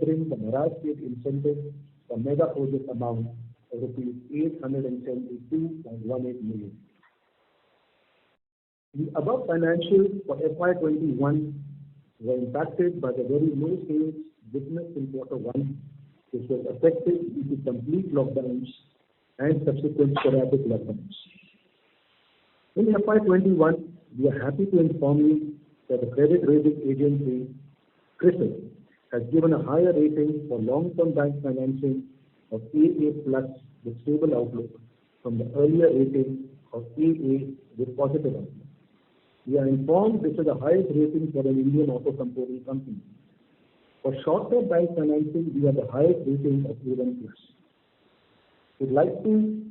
considering the Maharashtra incentive for mega project amount of rupees 872.18 million. The above financials for FY21 were impacted by the very low sales witnessed in Q1, which was affected due to complete lockdowns and subsequent sporadic lockdowns. In FY21, we are happy to inform you that the credit rating agency, CRISIL, has given a higher rating for long-term bank financing of AA+ with stable outlook from the earlier rating of AA with positive outlook. We are informed this is the highest rating for an Indian auto component company. For short-term bank financing, we have the highest rating of A1+. We'd like to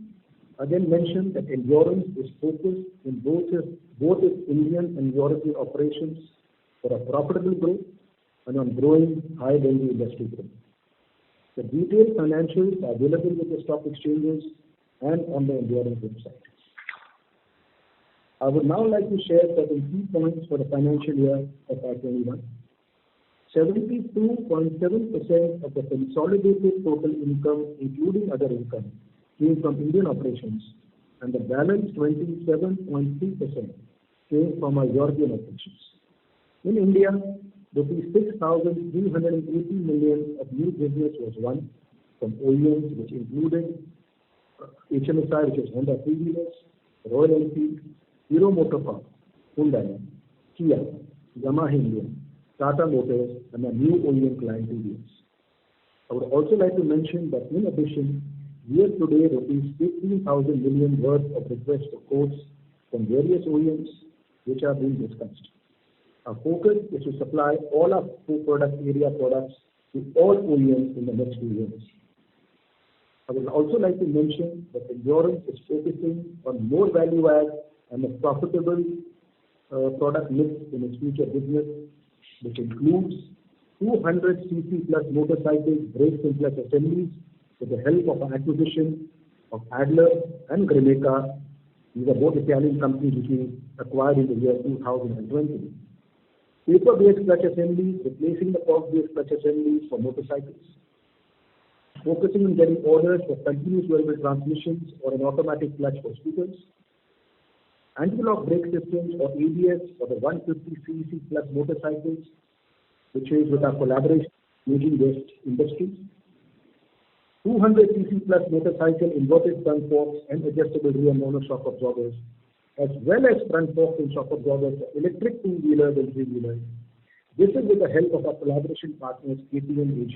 again mention that Endurance is focused in both its Indian and European operations for a profitable growth and on growing high than the industry growth. The detailed financials are available with the stock exchanges and on the Endurance website. I would now like to share certain key points for the financial year FY21. 72.7% of the consolidated total income, including other income, came from Indian operations, and the balance 27.3% came from our European operations. In India, rupees 6,380 million of new business was won from OEMs, which included HMSI, which is Honda three-wheelers, Royal Enfield, Hero MotoCorp, Hyundai, Kia, Yamaha India, Tata Motors, and a new OEM client TVS. I would also like to mention that in addition, year to date, rupees 15,000 million worth of requests for quotes from various OEMs, which are being discussed. Our focus is to supply all our product area products to all OEMs in the next 2 years. I would also like to mention that Endurance is focusing on more value add and a profitable product mix in its future business, which includes 200cc plus motorcycles, brake simplex assemblies with the help of an acquisition of Adler and Grimeca. These are both Italian companies which we acquired in the year 2020. Paper-based clutch assemblies, replacing the cork-based clutch assemblies for motorcycles. Focusing on getting orders for continuous variable transmissions or an automatic clutch for scooters. Anti-lock brake systems or ABS for the 150cc plus motorcycles, which is with our collaboration with Asian-based industries. 200cc plus motorcycle inverted front forks and adjustable rear monoshock absorbers, as well as front forks and shock absorbers for electric two-wheelers and three-wheelers. This is with the help of our collaboration partners KTM AG.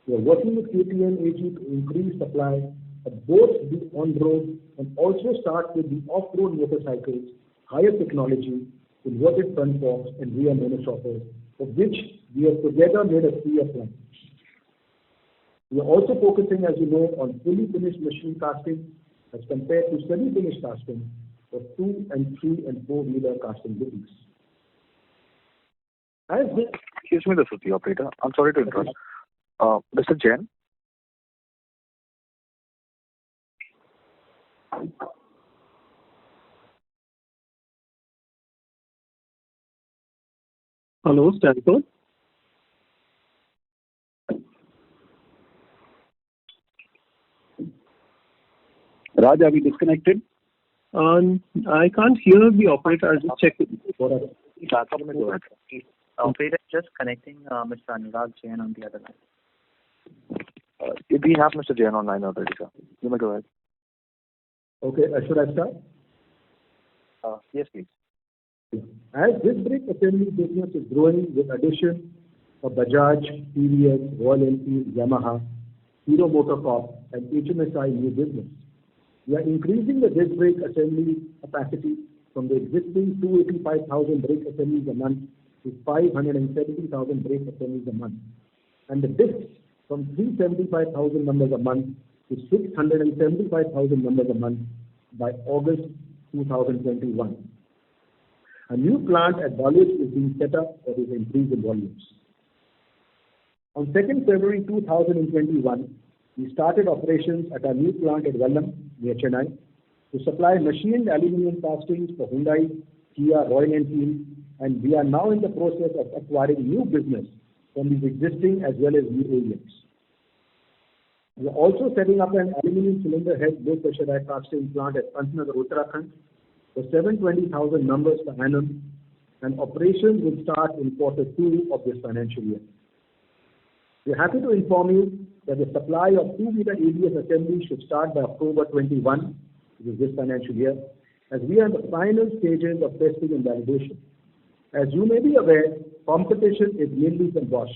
We are working with KTM AG to increase supply of both the on-road and also start with the off-road motorcycles, higher technology, inverted front forks and rear monoshockers, for which we have together made a 3-year plan. We are also focusing, as you know, on fully finished machine casting as compared to semi-finished casting for 2 and 3 and 4-wheeler casting business. Excuse me, this is the operator. I'm sorry to interrupt. Mr. Jain? Hello, Stanford. Raj, are we disconnected? I can't hear the operator. I'll just check it. Operator just connecting Mr. Anurag Jain on the other line. We have Mr. Jain online already, sir. You may go ahead. Okay, should I start? Yes, please. As this brake assembly business is growing with addition of Bajaj, TVS, Royal Enfield, Yamaha, Hero MotoCorp, and HMSI new business, we are increasing the disc brake assembly capacity from the existing 285,000 brake assemblies a month to 570,000 brake assemblies a month, and the discs from 375,000 numbers a month to 675,000 numbers a month by August 2021. A new plant at Dulwich is being set up for this increase in volumes. On 2nd February 2021, we started operations at our new plant at Vallam, near Chennai, to supply machined aluminium castings for Hyundai, Kia, Royal Enfield, and we are now in the process of acquiring new business from these existing as well as new OEMs. We are also setting up an aluminum cylinder head low pressure die casting plant at Pantnagar, Uttarakhand for 720,000 numbers per annum, and operations will start in Q2 of this financial year. We are happy to inform you that the supply of two-wheeler ABS assemblies should start by October 21, which is this financial year, as we are in the final stages of testing and validation. As you may be aware, competition is mainly from Bosch,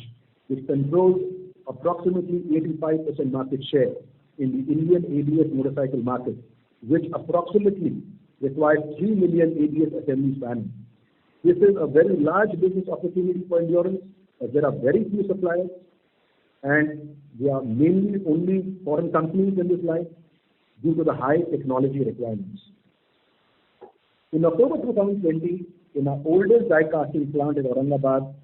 which controls approximately 85% market share in the Indian ABS motorcycle market, which approximately requires 3 million ABS assemblies per annum. This is a very large business opportunity for Endurance, as there are very few suppliers, and they are mainly only foreign companies in this line due to the high technology requirements. In October 2020, in our oldest die casting plant in Aurangabad,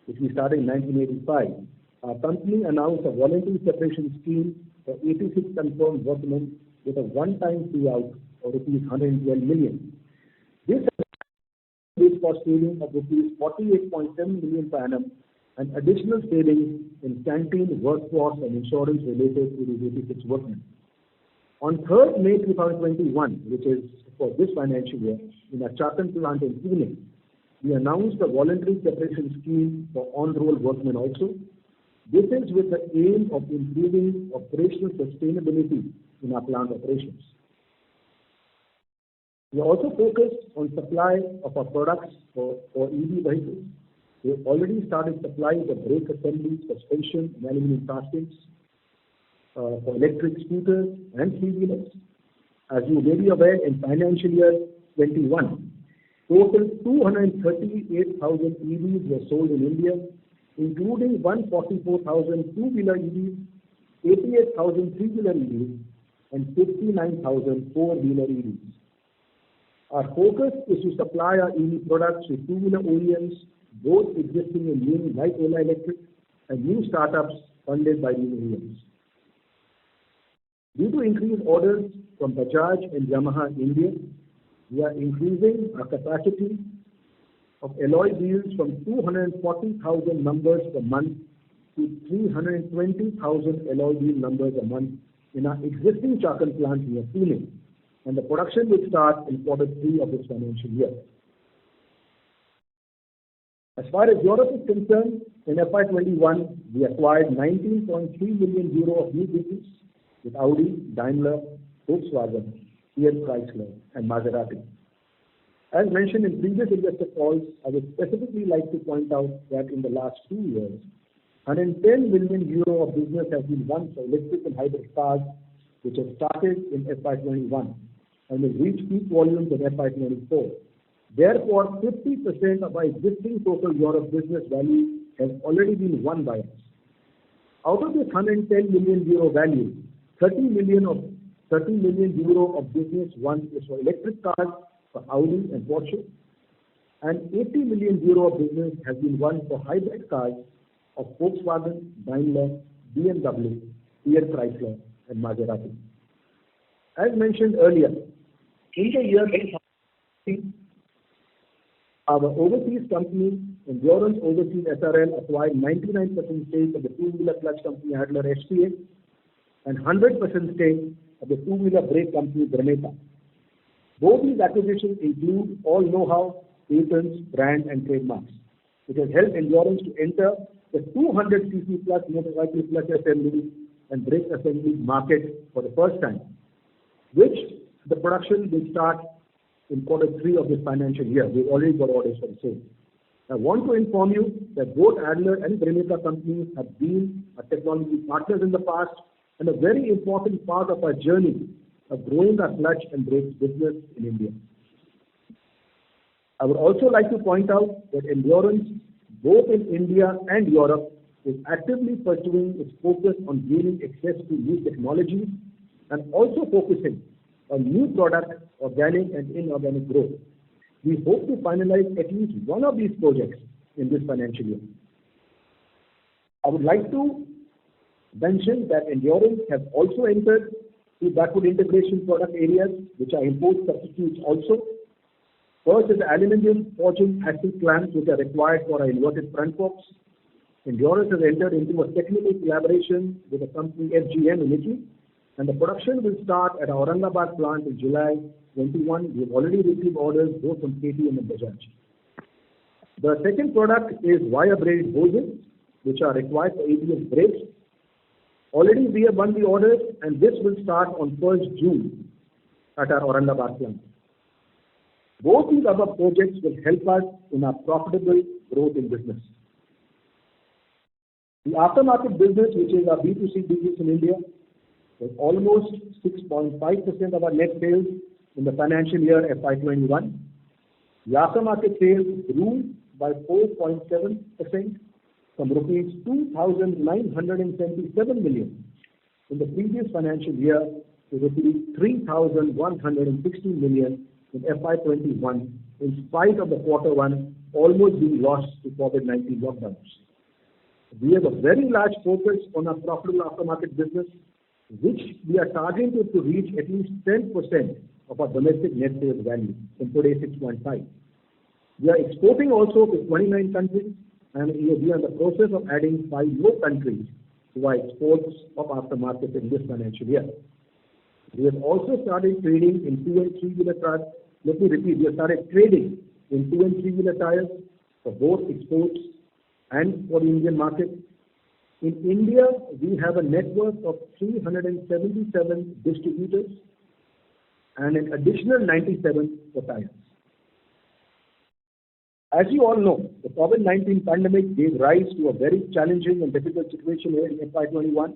which we started in 1985, our company announced a voluntary separation scheme for 86 confirmed workmen with a one-time payout of rupees 112 million. This is for saving of rupees 48.7 million per annum and additional savings in canteen, workforce and insurance related to these 86 workmen. On 3rd May 2021, which is for this financial year, in our Chakan plant in Pune, we announced a voluntary separation scheme for on-roll workmen also. This is with the aim of improving operational sustainability in our plant operations. We are also focused on supply of our products for EV vehicles. We have already started supplying the brake assemblies, suspension and aluminum castings for electric scooters and three-wheelers. As you may be aware, in financial year 21, total 238,000 EVs were sold in India, including 144,000 two-wheeler EVs, 88,000 three-wheeler EVs, and 59,000 four-wheeler EVs. Our focus is to supply our EV products to two-wheeler OEMs, both existing and new like Ola Electric, and new startups funded by new OEMs. Due to increased orders from Bajaj and Yamaha India, we are increasing our capacity of alloy wheels from 240,000 numbers per month to 320,000 alloy wheel numbers a month in our existing Chakan plant near Pune, and the production will start in Q3 of this financial year. As far as Europe is concerned, in FY21, we acquired 19.3 million euro of new business with Audi, Daimler, Volkswagen, Fiat Chrysler, and Maserati. As mentioned in previous investor calls, I would specifically like to point out that in the last 2 years, 110 million euro of business has been won for electric and hybrid cars, which have started in FY21 and will reach peak volumes in FY24. Therefore, 50% of our existing total Europe business value has already been won by us. Out of this 110 million euro value, 30 million euro of business won is for electric cars for Audi and Porsche, and 80 million euro of business has been won for hybrid cars of Volkswagen, Daimler, BMW, Fiat Chrysler, and Maserati. As mentioned earlier, in the year 2000, our overseas company, Endurance Overseas SRL, acquired 99% stake of the two-wheeler clutch company Adler SPA and 100% stake of the two-wheeler brake company Graneta. Both these acquisitions include all know-how, patents, brand and trademarks. It has helped Endurance to enter the 200cc plus motorcycle clutch assembly and brake assembly market for the first time, which the production will start in Q3 of this financial year. We've already got orders for the same. I want to inform you that both Adler and Graneta companies have been our technology partners in the past and a very important part of our journey of growing our clutch and brakes business in India. I would also like to point out that Endurance, both in India and Europe, is actively pursuing its focus on gaining access to new technologies and also focusing on new product, organic and inorganic growth. We hope to finalize at least one of these projects in this financial year. I would like to mention that Endurance has also entered the backward integration product areas, which are import substitutes also. First is the aluminium forging axle clamps, which are required for our inverted front forks. Endurance has entered into a technical collaboration with the company FGM in Italy, and the production will start at our Aurangabad plant in July 21. We have already received orders both from KTM and Bajaj. The second product is wire braided hoses, which are required for ABS brakes. Already we have won the orders, and this will start on 1st June at our Aurangabad plant. Both these other projects will help us in our profitable growth in business. The aftermarket business, which is our B2C business in India, was almost 6.5% of our net sales in the financial year FY21. The aftermarket sales grew by 4.7% from rupees 2,977 million in the previous financial year to rupees 3,160 million in FY21, in spite of the Q1 almost being lost to COVID-19 lockdowns. We have a very large focus on our profitable aftermarket business, which we are targeting to reach at least 10% of our domestic net sales value in today's 6.5. We are exporting also to 29 countries, and we are in the process of adding 5 more countries to our exports of aftermarket in this financial year. We have also started trading in 2 and 3 wheeler tires. Let me repeat, we have started trading in 2 and 3 wheeler tires for both exports and for the Indian market. In India, we have a network of 377 distributors and an additional 97 for tires. As you all know, the COVID-19 pandemic gave rise to a very challenging and difficult situation here in FY21.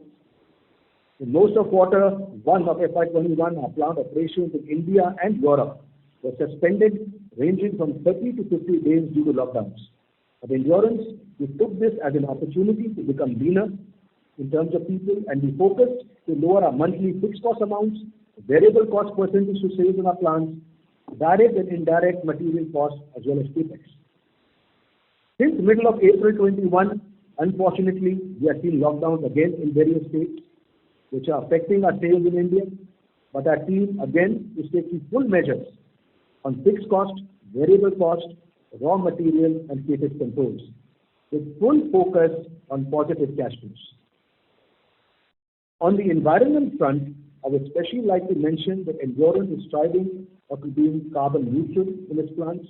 In most of Q1 of FY21, our plant operations in India and Europe were suspended, ranging from 30 to 50 days due to lockdowns. At Endurance, we took this as an opportunity to become leaner in terms of people, and we focused to lower our monthly fixed cost amounts, variable cost percentage to sales in our plants, direct and indirect material costs, as well as capex. Since middle of April 21, unfortunately, we are seeing lockdowns again in various states, which are affecting our sales in India. But our team again is taking full measures on fixed cost, variable cost, raw material, and capex controls, with full focus on positive cash flows. On the environment front, I would especially like to mention that Endurance is striving for being carbon neutral in its plants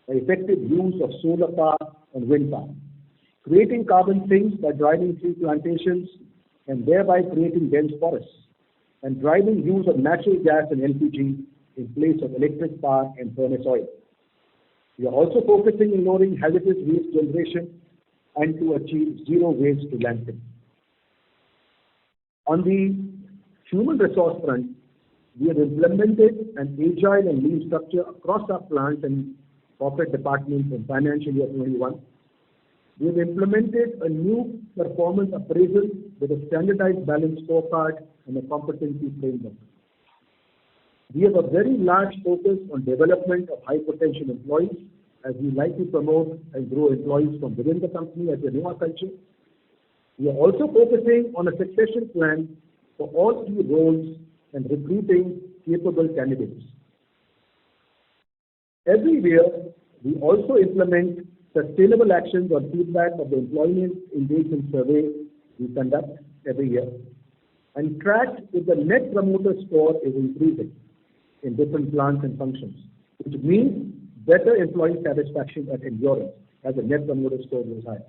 by effective use of solar power and wind power, creating carbon sinks by driving tree plantations and thereby creating dense forests, and driving use of natural gas and LPG in place of electric power and furnace oil. We are also focusing on lowering hazardous waste generation and to achieve zero waste to landfill. On the human resource front, we have implemented an agile and lean structure across our plants and corporate departments in financial year 21. We have implemented a new performance appraisal with a standardized balanced scorecard and a competency framework. We have a very large focus on development of high potential employees, as we like to promote and grow employees from within the company as they know our culture. We are also focusing on a succession plan for all key roles and recruiting capable candidates. Every year, we also implement sustainable actions on feedback of the employee engagement survey we conduct every year, and track if the net promoter score is increasing in different plants and functions, which means better employee satisfaction at Endurance as the net promoter score goes higher.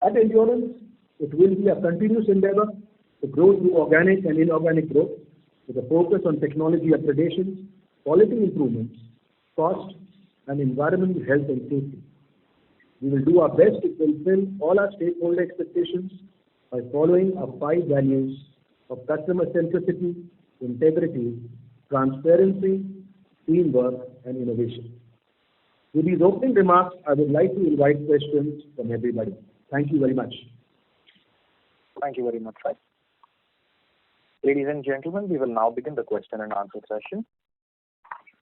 At Endurance, it will be a continuous endeavor to grow through organic and inorganic growth with a focus on technology upgradations, quality improvements, cost, and environmental health and safety. We will do our best to fulfill all our stakeholder expectations by following our 5 values of customer centricity, integrity, transparency, teamwork, and innovation. With these opening remarks, I would like to invite questions from everybody. Thank you very much. Thank you very much, sir. Ladies and gentlemen, we will now begin the question and answer session.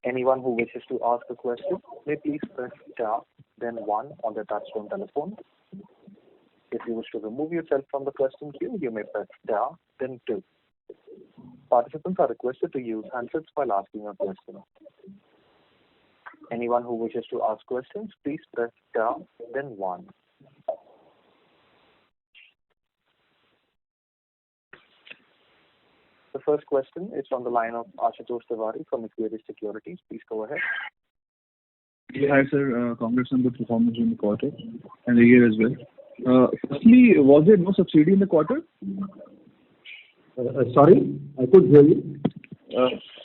Anyone who wishes to ask a question may please press star, then 1 on their touchtone telephone. If you wish to remove yourself from the question queue, you may press star, then 2. Participants are requested to use handsets while asking a question. Anyone who wishes to ask questions, please press star, then 1. first question is from the line of Ashutosh Tiwari from Equity Securities. Please go ahead. Yeah, hi, sir. Congrats on the performance in the quarter and the year as well. Firstly, was there no subsidy in the quarter? Sorry, I couldn't hear you.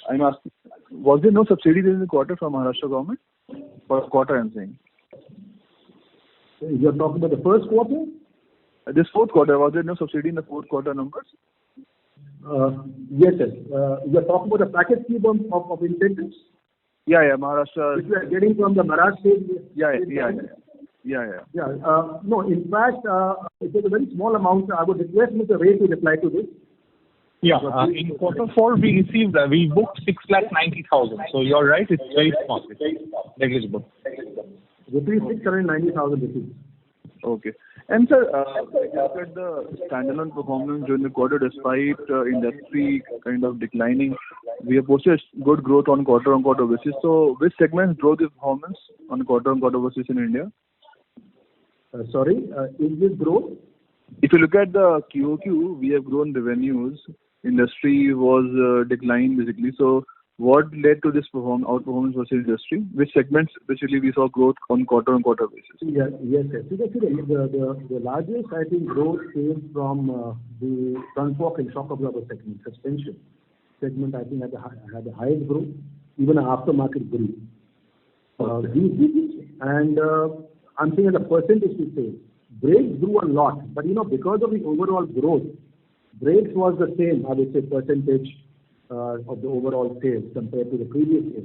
I'm asking, was there no subsidy in the quarter from Maharashtra government? For quarter, I'm saying. You're talking about the first quarter? This fourth quarter, was there no subsidy in the fourth quarter numbers? Yes, sir. You're talking about the package scheme of incentives? Yeah, Maharashtra. Which we are getting from the Maharashtra state. Yeah. No, in fact, it is a very small amount. I would request Mr. Ray to reply to this. Yeah, in quarter four we booked 6,90,000. So you're right, it's very small. It's negligible. Rupees 690,000 rupees. Okay. And sir, if you look at the standalone performance during the quarter, despite industry kind of declining, we have posted good growth on quarter-on-quarter basis. So which segments drove the performance on quarter-on-quarter basis in India? Sorry, is this growth? If you look at the QOQ, we have grown revenues. Industry was declined basically. So what led to this outperformance versus industry? Which segments basically we saw growth on quarter-on-quarter basis? Yes, sir. So the largest, I think, growth came from the front fork and shock absorber segment, suspension segment. I think had the highest growth, even aftermarket grew. And I'm saying as a percentage to say, brakes grew a lot, but because of the overall growth, brakes was the same, I would say, percentage of the overall sales compared to the previous year.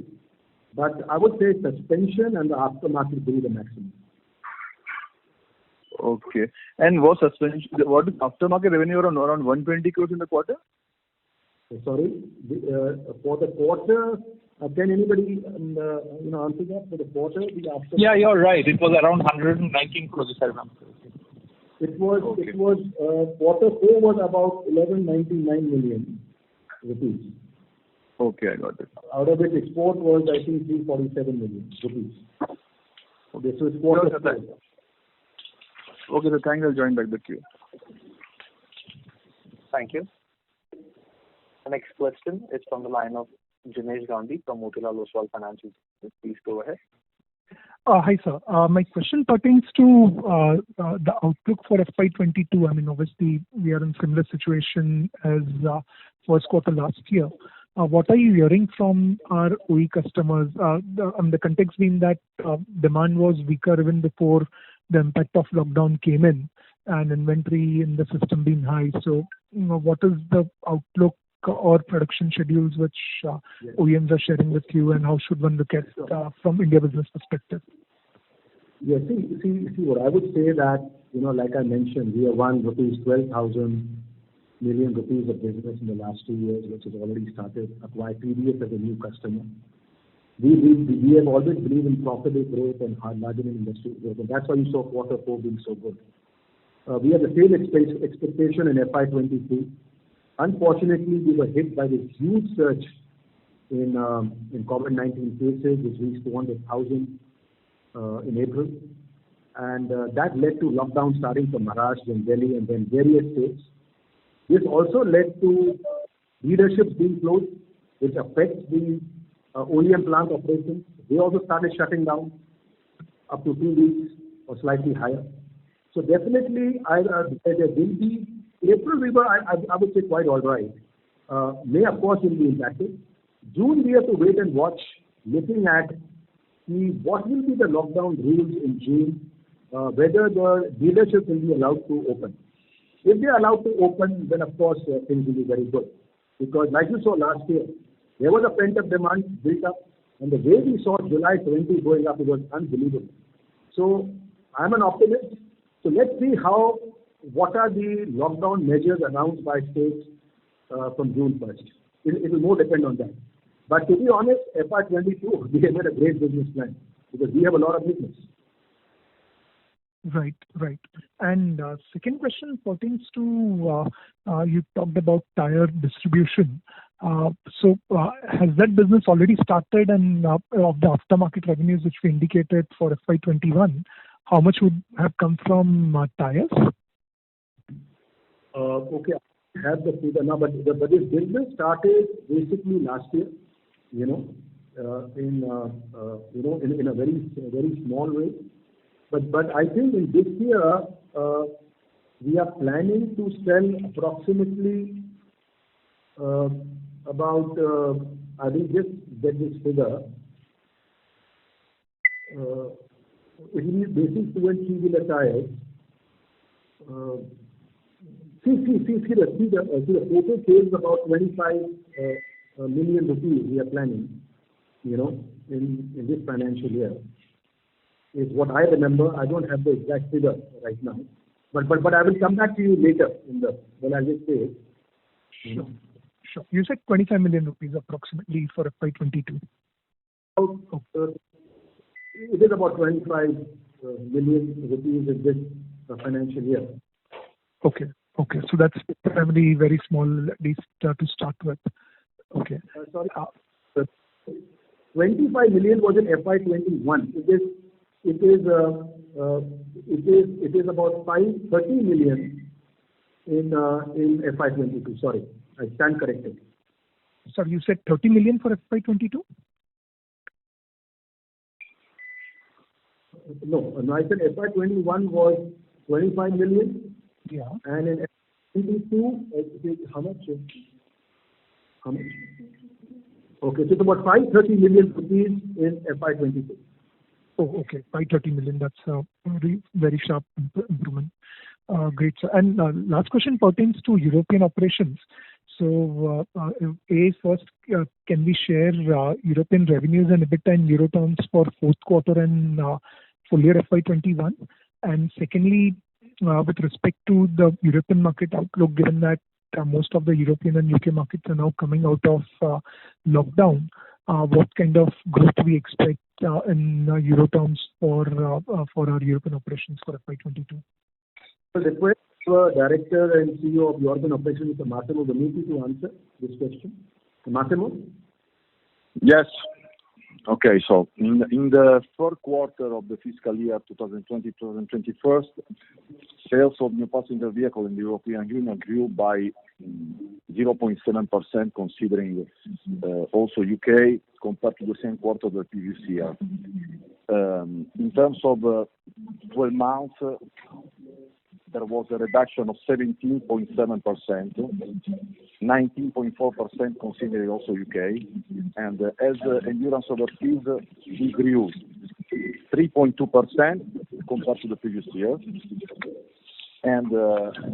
But I would say suspension and the aftermarket grew the maximum. Okay. And what is aftermarket revenue around 120 crores in the quarter? Sorry, for the quarter, can anybody answer that for the quarter? Yeah, you're right. It was around 119 crores, if I remember. It was quarter four was about 1199 million rupees. Okay, I got it. Out of it, export was, I think, 347 million rupees. Okay, so it's quarter four. Okay, so thanks. I'll join back the queue. Thank you. The next question is from the line of Jinesh Gandhi from Motilal Oswal Financial Services. Please go ahead. Hi, sir. My question pertains to the outlook for FY22. I mean, obviously, we are in similar situation as first quarter last year. What are you hearing from our OE customers? The context being that demand was weaker even before the impact of lockdown came in and inventory in the system being high. So, what is the outlook or production schedules which OEMs are sharing with you, and how should one look at from India business perspective? Yeah, see, what I would say that, like I mentioned, we have won 12,000 million rupees of business in the last 2 years, which has already started, acquired TVS as a new customer. We have always believed in profitable growth and hard margin in industry growth, and that's why you saw quarter four being so good. We have the same expectation in FY22. Unfortunately, we were hit by this huge surge in COVID-19 cases, which reached 200,000 in April. And that led to lockdown starting from Maharashtra and Delhi and then various states. This also led to dealerships being closed, which affects the OEM plant operations. They also started shutting down up to 2 weeks or slightly higher. So definitely, there will be April, we were, I would say, quite all right. May, of course, will be impacted. June, we have to wait and watch, looking at what will be the lockdown rules in June, whether the dealerships will be allowed to open. If they are allowed to open, then of course things will be very good. Because like you saw last year, there was a pent-up demand built up, and the way we saw July 20 going up, it was unbelievable. So I'm an optimist. So let's see what are the lockdown measures announced by states from June 1st. It will more depend on that. But to be honest, FY22, we have made a great business plan because we have a lot of business. Right. And second question pertains to, you talked about tire distribution. So has that business already started, and of the aftermarket revenues which we indicated for FY21, how much would have come from tires? Okay, have the figure now, but this business started basically last year, in a very small way. But I think in this year we are planning to sell approximately about I will just get this figure. It will be basic 2 and 3-wheeler tires. See the total sales about 25 million rupees we are planning, in this financial year. Is what I remember. I don't have the exact figure right now, but I will come back to you later when I just say it. Sure. You said 25 million rupees approximately for FY22. It is about 25 million rupees in this financial year. Okay. So that's probably very small, at least to start with. Okay. Sorry. 25 million was in FY21. It is about 30 million in FY22. Sorry, I stand corrected. Sorry, you said 30 million for FY22? No, I said FY21 was 25 million. Yeah. And in FY22, how much? Okay, so it's about 530 million rupees in FY22. Oh, okay. 530 million. That's a very sharp improvement. Great, sir. And last question pertains to European operations. So, first, can we share European revenues and EBITDA in euro terms for fourth quarter and full year FY21? And secondly, with respect to the European market outlook, given that most of the European and UK markets are now coming out of lockdown, what kind of growth do we expect in euro terms for our European operations for FY22? So request Director and CEO of European Operations, Mr. Massimo Venuti, to answer this question. Massimo? Yes. Okay, so in the third quarter of the fiscal year 2020-2021, sales of new passenger vehicle in the European Union grew by 0.7%, considering also UK, compared to the same quarter of the previous year. In terms of 12 months, there was a reduction of 17.7%, 19.4% considering also UK, and as endurance overseas, we grew 3.2% compared to the previous year, and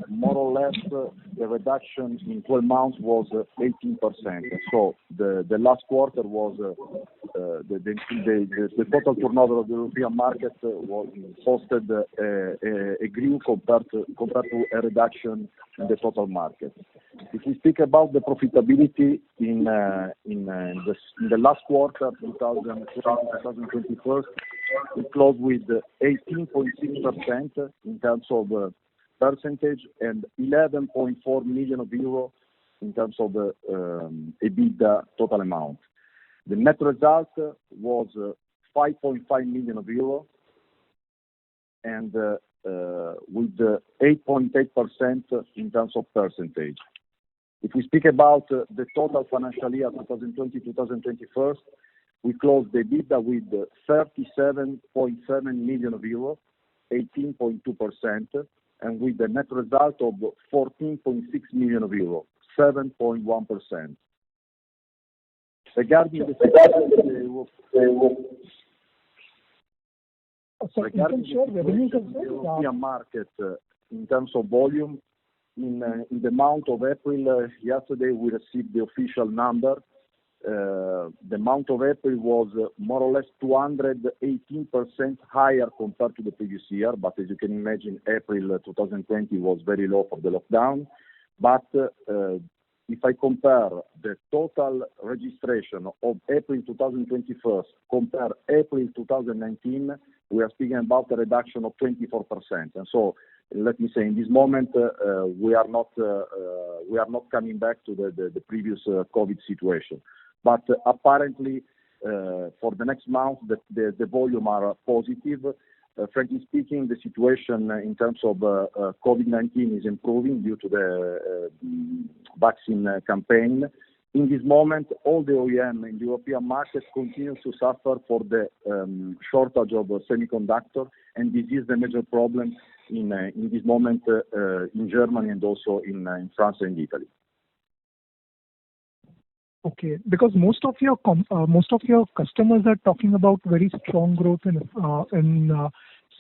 more or less the reduction in 12 months was 18%. So the last quarter was the total turnover of the European market was posted a grew compared to a reduction in the total market. If we speak about the profitability in the last quarter 2021, we closed with 18.6% in terms of percentage and 11.4 million euro in terms of EBITDA total amount. The net result was 5.5 million euro and with 8.8% in terms of percentage. If we speak about the total financial year 2020-2021, we closed the EBITDA with 37.7 million euro, 18.2%, and with the net result of 14.6 million euro, 7.1%. Regarding the European market, in terms of volume, in the month of April, yesterday we received the official number. The month of April was more or less 218% higher compared to the previous year, but as you can imagine, April 2020 was very low for the lockdown. But if I compare the total registration of April 2021 compare April 2019, we are speaking about a reduction of 24%. And so, let me say, in this moment, we are not coming back to the previous COVID situation. But apparently, for the next month, the volume are positive. frankly speaking, the situation in terms of COVID-19 is improving due to the vaccine campaign. In this moment, all the OEM in the European market continue to suffer for the shortage of semiconductor, and this is the major problem in this moment in Germany and also in France and Italy. Okay, because most of your customers are talking about very strong growth in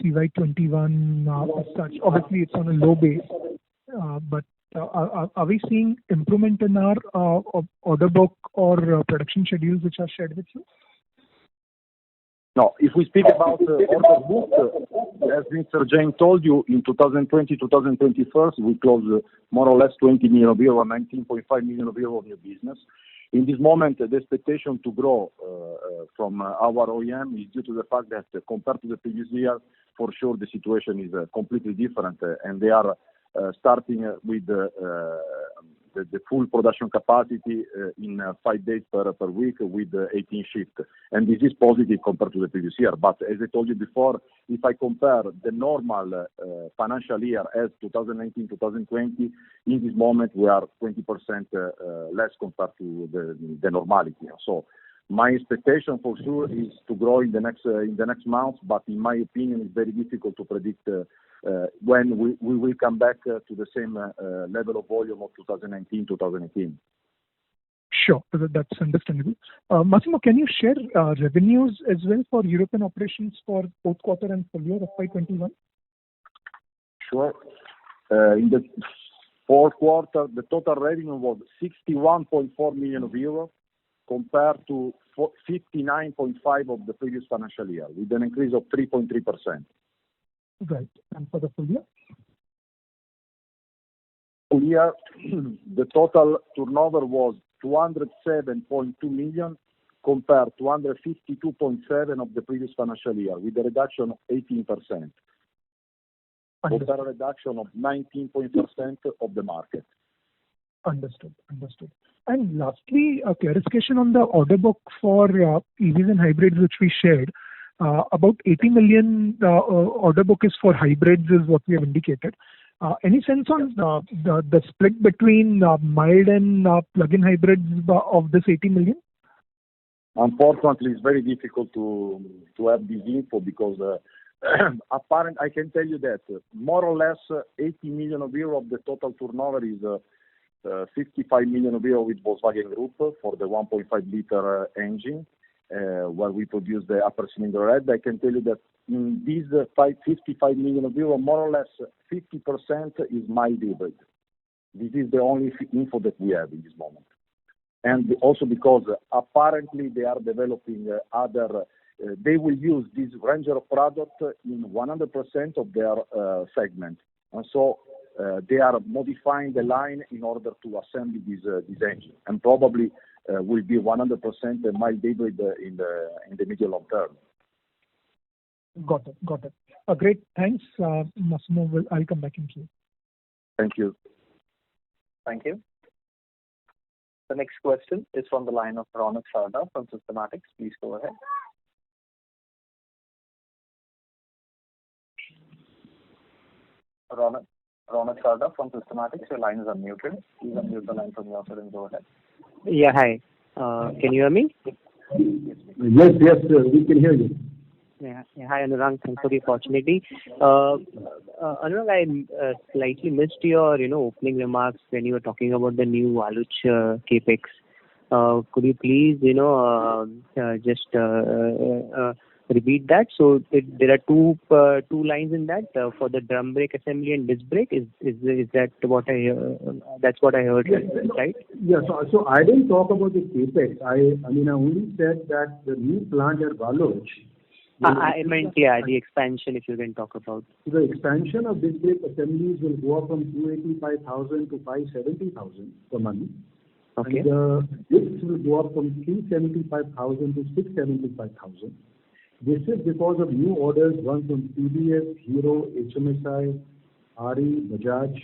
CY21 as such. Obviously, it's on a low base, but are we seeing improvement in our order book or production schedules which are shared with you? No, if we speak about order book, as Mr. Jain told you, in 2020-2021, we closed more or less 20 million euro, 19.5 million euro of new business. In this moment, the expectation to grow from our OEM is due to the fact that compared to the previous year, for sure the situation is completely different, and they are starting with the full production capacity in 5 days per week with 18 shifts. And this is positive compared to the previous year. But as I told you before, if I compare the normal financial year as 2019-2020, in this moment we are 20% less compared to the normality. So my expectation for sure is to grow in the next month, but in my opinion, it's very difficult to predict when we will come back to the same level of volume of 2019-2018. Sure, that's understandable. Massimo, can you share revenues as well for European operations for fourth quarter and full year FY21? Sure. In the fourth quarter, the total revenue was 61.4 million euro compared to 59.5 of the previous financial year, with an increase of 3.3%. Right. And for the full year? Full year, the total turnover was 207.2 million compared to 152.7 of the previous financial year, with a reduction of 18%. Total reduction of 19% of the market. Understood. And lastly, a clarification on the order book for EVs and hybrids which we shared. About 80 million order book is for hybrids is what we have indicated. Any sense on the split between mild and plug-in hybrids of this 80 million? Unfortunately, it's very difficult to have this info because I can tell you that more or less 80 million euro of the total turnover is 55 million euro with Volkswagen Group for the 1.5 liter engine, where we produce the upper cylinder head. I can tell you that in these 55 million euro, more or less 50% is mild hybrid. This is the only info that we have in this moment. And also because apparently they are developing they will use this range of product in 100% of their segment. And so they are modifying the line in order to assemble this engine, and probably will be 100% mild hybrid in the medium long term. Got it. Great. Thanks, Massimo. I'll come back in queue. Thank you. Thank you. The next question is from the line of Ronak Sarda from Systematix. Please go ahead. Ronak Sarda from Systematix, your line is unmuted. Please unmute the line from your side and go ahead. Yeah, hi. Can you hear me? Yes, we can hear you. Yeah. Hi, Anurag. Thanks for the opportunity. Anurag, I slightly missed your opening remarks when you were talking about the new Waluj capex. Could you please just repeat that? So there are two lines in that for the drum brake assembly and disc brake. Is that what I that's what I heard, right? Yeah. So I didn't talk about the capex. I only said that the new plant at Waluj. I meant, the expansion, if you can talk about. The expansion of disc brake assemblies will go up from 285,000 to 570,000 per month. Okay. And the discs will go up from 375,000 to 675,000. This is because of new orders run from TVS, Hero, HMSI, RE, Bajaj.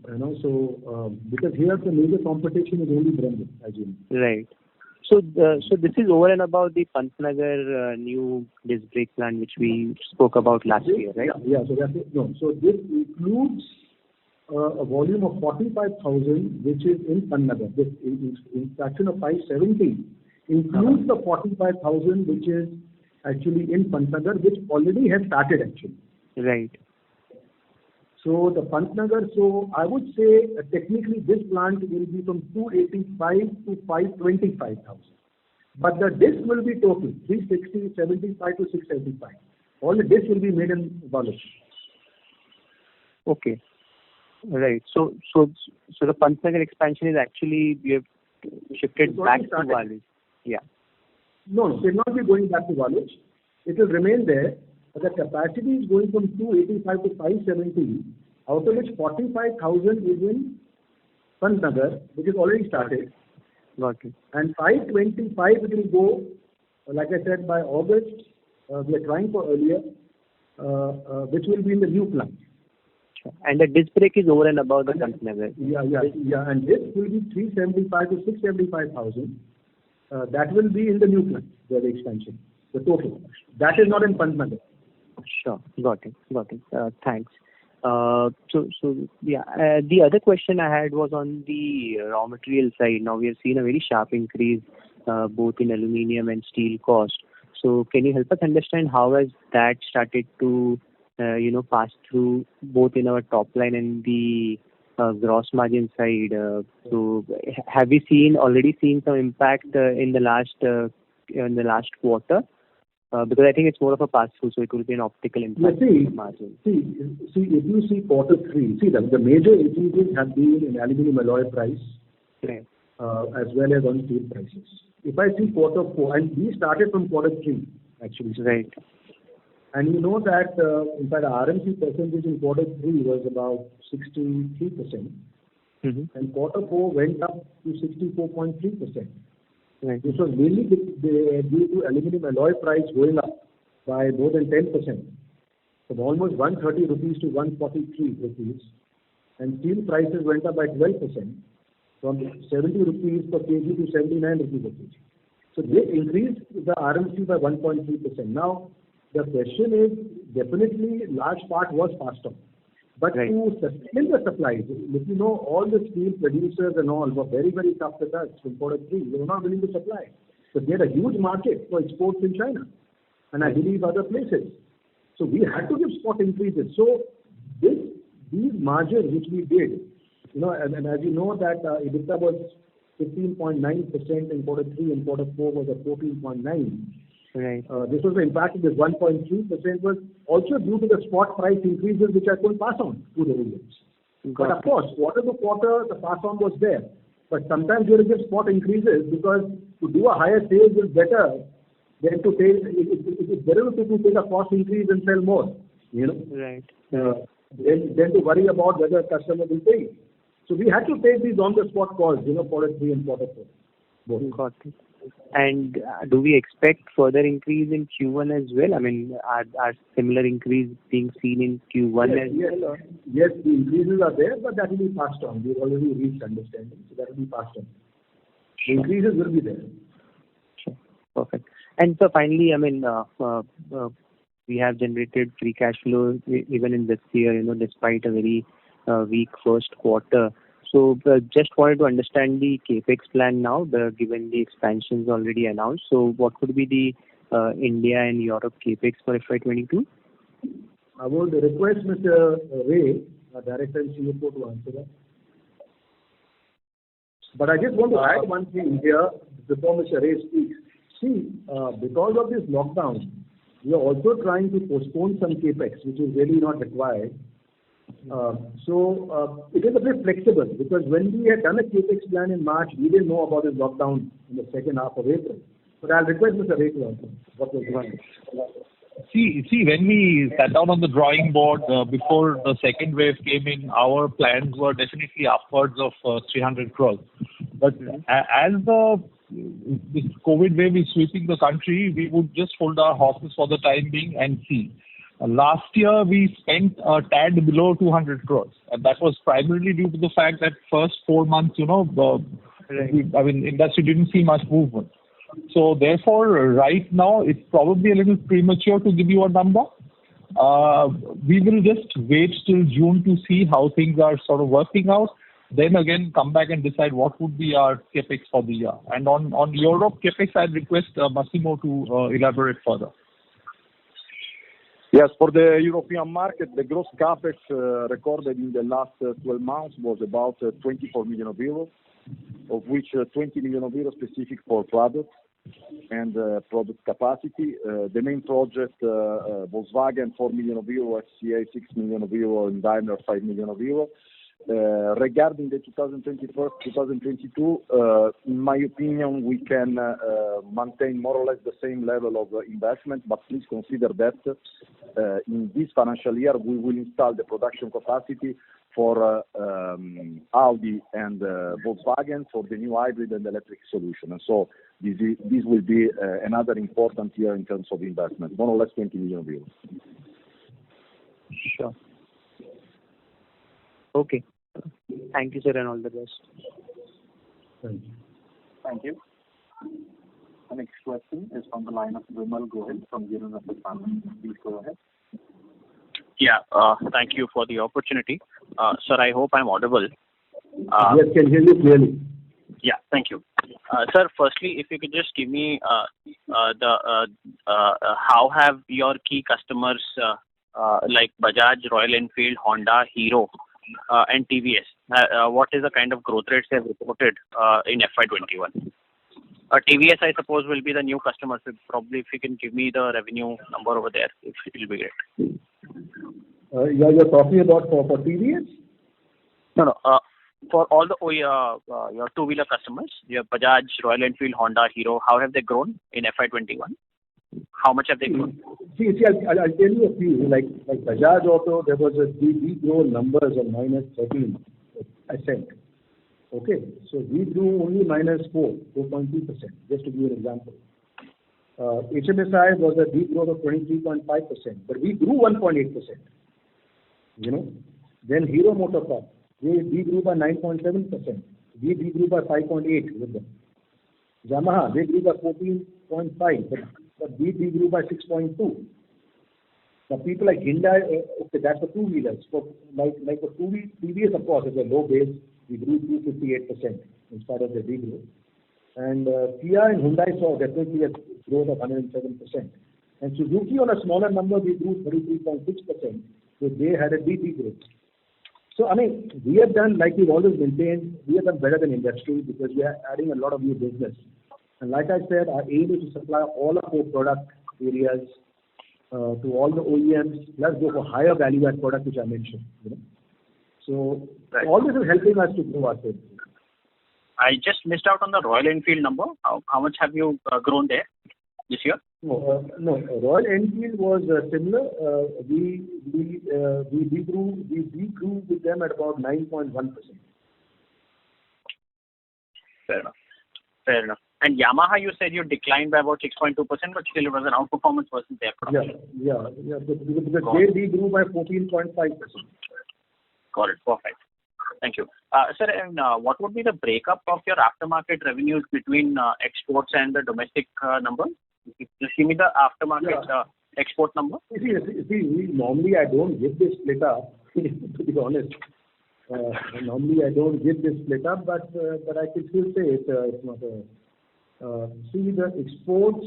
And also, because here the major competition is only Brembo, as you know. Right. So this is over and above the Pantnagar new disc brake plant which we spoke about last year, right? Yeah. So that's it. No. So this includes a volume of 45,000, which is in Pantnagar. This inspection of 570 includes the 45,000, which is actually in Pantnagar, which already has started actually. Right. So the Pantnagar, so I would say technically this plant will be from 285 to 525,000. But the disc will be total 360, 75 to 675. All the discs will be made in Waluj. Okay. Right. So the Pantnagar expansion is actually we have shifted back to Waluj. Yeah. No, it will not be going back to Waluj. It will remain there. But the capacity is going from 285 to 570, out of which 45,000 is in Pantnagar, which is already started. Got it. And 525 it will go, like I said, by August. We are trying for earlier, which will be in the new plant. And the disc brake is over and above the Pantnagar. Yeah. And this will be 375 to 675,000. That will be in the new plant, the expansion, the total. That is not in Pantnagar. Sure. Got it. Thanks. The other question I had was on the raw material side. Now we have seen a very sharp increase both in aluminium and steel cost. So can you help us understand how has that started to pass through both in our top line and the gross margin side? So have we already seen some impact in the last quarter? Because I think it's more of a pass-through, so it will be an optical impact on the margin. See, if you see quarter 3, the major increases have been in aluminum alloy price, right, as well as on steel prices. If I see quarter 4, and we started from quarter 3, actually. Right. And you know that, in fact, the RMC percentage in quarter 3 was about 63%, and quarter 4 went up to 64.3%. Right. This was mainly due to aluminum alloy price going up by more than 10%, from almost 130 rupees to 143 rupees, and steel prices went up by 12%, from 70 rupees per kg to 79 rupees per kg. So they increased the RMC by 1.3%. Now, the question is, definitely large part was passed on. But right, to sustain the supplies, if all the steel producers and all were very, very tough with us in quarter 3, they were not willing to supply. So they had a huge market for exports in China, and I believe other places. So we had to give spot increases. So these margins which we did, and as you know that EBITDA was 15.9% in quarter 3 and quarter 4 was at 14.9%. Right. This was the impact of this 1.3% was also due to the spot price increases which I couldn't pass on to the OEMs. But of course, quarter to quarter, the pass on was there. But sometimes you have to give spot increases because to do a higher sales is better than to take, it's better to take a cost increase and sell more, Right. Than to worry about whether a customer will pay. So we had to take these on the spot calls, quarter 3 and quarter 4. Both. Got it. And do we expect further increase in Q1 as well? I mean, are similar increase being seen in Q1 as well? Yes, the increases are there, but that will be passed on. We've already reached understanding, so that will be passed on. The increases will be there. Sure. Perfect. And so finally, I mean, we have generated free cash flow even in this year, despite a very weak first quarter. So just wanted to understand the capex plan now, given the expansions already announced. So what could be the India and Europe capex for FY22? I would request Mr. Ray, Director and CFO, to answer that. But I just want to add one thing here before Mr. Ray speaks. See, because of this lockdown, we are also trying to postpone some capex, which is really not required. So it is a bit flexible because when we had done a capex plan in March, we didn't know about this lockdown in the second half of April. But I'll request Mr. Ray to answer. What was the See, when we sat down on the drawing board before the second wave came in, our plans were definitely upwards of 300 crores. But as this COVID wave is sweeping the country, we would just hold our horses for the time being and see. Last year, we spent a tad below 200 crores. And that was primarily due to the fact that first 4 months, industry didn't see much movement. So therefore, right now, it's probably a little premature to give you a number. We will just wait till June to see how things are sort of working out. Then again, come back and decide what would be our capex for the year. And on Europe capex, I'd request Massimo to elaborate further. Yes, for the European market, the gross capex recorded in the last 12 months was about 24 million euros, of which 20 million euros specific for products and product capacity. The main project, Volkswagen, 4 million euro, FCA 6 million euro, and Daimler 5 million euro. Regarding the 2021-2022, in my opinion, we can maintain more or less the same level of investment, but please consider that in this financial year we will install the production capacity for Audi and Volkswagen for the new hybrid and electric solution. And so this will be another important year in terms of investment, more or less 20 million euros. Sure. Okay. Thank you, sir, and all the best. Thank you. Thank you. The next question is from the line of Vimal Gohil from Universal Family. Please go ahead. Yeah, thank you for the opportunity. Sir, I hope I'm audible. Yes, can hear you clearly. Yeah, thank you. Sir, firstly, if you could just give me how have your key customers like Bajaj, Royal Enfield, Honda, Hero, and TVS, what is the kind of growth rates they have reported in FY21? TVS, I suppose, will be the new customers. So probably if you can give me the revenue number over there, it will be great. You're talking about for TVS? No. For all the your two-wheeler customers, your Bajaj, Royal Enfield, Honda, Hero, how have they grown in FY21? How much have they grown? See, I'll tell you a few. Like Bajaj Auto, there was a de-growth numbers of -13%. Okay, so we grew only -4.2%, just to give you an example. HMSI was a de-growth of 23.5%, but we grew 1.8%. Then Hero MotoCorp, they de-grew by 9.7%. We de-grew by 5.8% with them. Yamaha, they grew by 14.5%, but we de-grew by 6.2%. Now people like Hyundai, okay, that's for two-wheelers. For like for TVS, of course, it's a low base. We grew 258% in spite of the de-growth. And Kia and Hyundai saw definitely a growth of 107%. And Suzuki, on a smaller number, we grew 33.6%, so they had a de-growth. So, I mean, we have done, like we've always maintained, we have done better than industry because we are adding a lot of new business. And like I said, our aim is to supply all of our product areas to all the OEMs. Let's go for higher value-add product, which I mentioned. So right. All this is helping us to grow our sales. I just missed out on the Royal Enfield number. How much have you grown there this year? No. Royal Enfield was similar. We grew with them at about 9.1%. Fair enough. And Yamaha, you said you declined by about 6.2%, but still it was an outperformance versus their production. Yeah. Because they grew by 14.5%. Got it. Perfect. Thank you. Sir, and what would be the breakup of your aftermarket revenues between exports and the domestic number? Just give me the aftermarket export number. See, normally I don't give this split up, to be honest. Normally I don't give this split up, but I can still say it's not a... see the exports,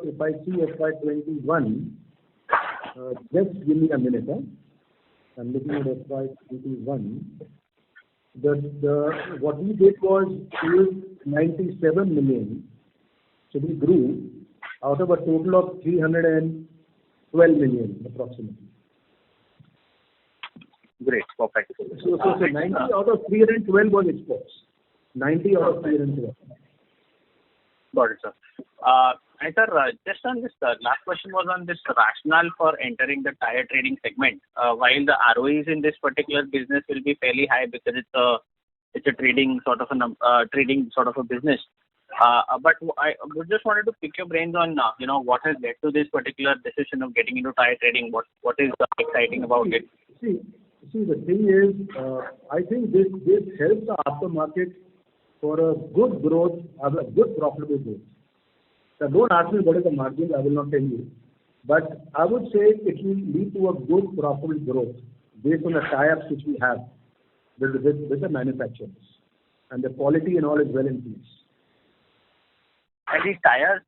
if I see FY21, just give me a minute. I'm looking at FY21. What we did was 97 million. So we grew out of a total of 312 million approximately. Great, perfect. So 90 out of 312 was exports. 90 out of 312. Got it, sir. And sir, just on this, last question was on this rationale for entering the tire trading segment. While the ROEs in this particular business will be fairly high because it's a trading sort of a business. But I just wanted to pick your brains on what has led to this particular decision of getting into tire trading. What is exciting about it? See, the thing is, I think this helps the aftermarket for a good growth, a good profitable growth. So don't ask me what is the margin, I will not tell you. But I would say it will lead to a good profitable growth based on the tie-ups which we have with the manufacturers. And the quality and all is well in place. And these tires,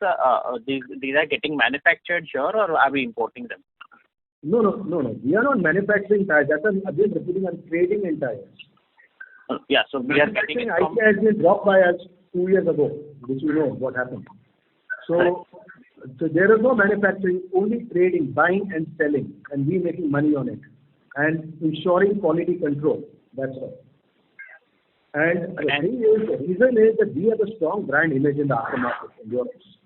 these are getting manufactured here, or are we importing them? No. We are not manufacturing tires. That's again repeating, I'm trading in tires. Yeah, so we are getting it from... IKEA has been dropped by us 2 years ago, which you know what happened. So there is no manufacturing, only trading, buying and selling, and we making money on it, and ensuring quality control. That's all. And the reason is that we have a strong brand image in the aftermarket, endurance.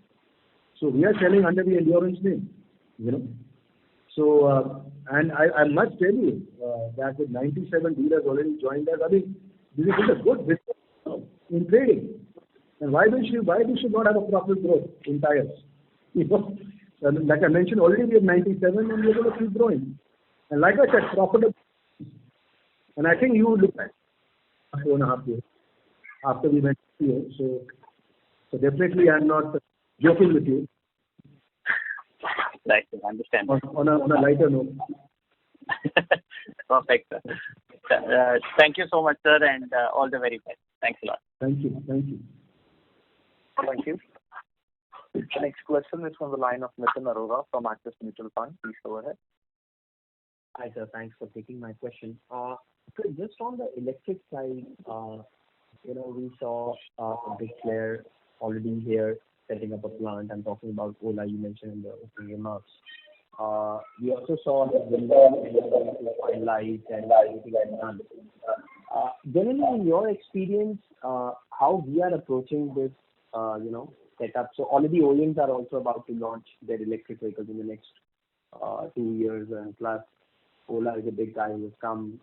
So we are selling under the endurance name, you know. So, and I must tell you that with 97 dealers already joined us, I mean, this is a good business in trading. And why we should not have a profit growth in tires? You know, like I mentioned already, we have 97 and we're going to keep growing. And like I said, profitable. And I think you would look at 4.5 years after we went here. So definitely I'm not joking with you. Right, I understand. On a lighter note. Perfect, sir. Thank you so much, sir, and all the very best. Thanks a lot. Thank you. Thank you. The next question is from the line of Nitin Arora from Axis Mutual Fund. Please go ahead. Hi, sir. Thanks for taking my question. So just on the electric side, we saw a big player already here setting up a plant. I'm talking about Ola, you mentioned in the opening remarks. We also saw the finalized and everything like done. Generally, in your experience, how we are approaching this, setup. So already OEMs are also about to launch their electric vehicles in the next 2 years, and plus Ola is a big guy who has come,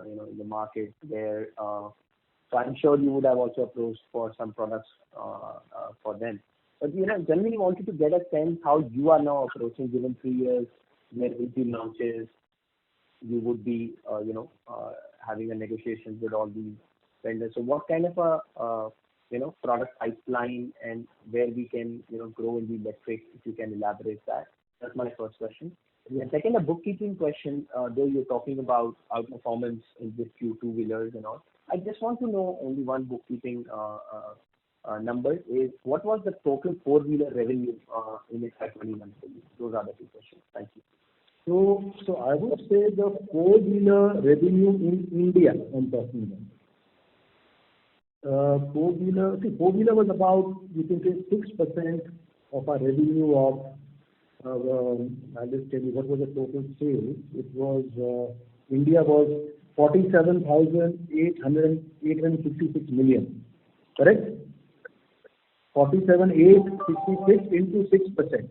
in the market there. So I'm sure you would have also approached for some products for them. But generally wanted to get a sense how you are now approaching, given 3 years, there will be launches, you would be, having a negotiations with all these vendors. So what kind of a product pipeline and where we can, grow in the electric, if you can elaborate that. That's my first question. And second, a bookkeeping question, though you're talking about outperformance in this two-wheelers and all. I just want to know only one bookkeeping number is what was the total four-wheeler revenue in FY21 for you? Those are the two questions. Thank you. So I would say the four-wheeler revenue in India, I'm talking about. Four-wheeler was about, you can say, 6% of our revenue of, I'll just tell you what was the total sales. It was, India was 47,866 million. Correct? 47,866 into 6%.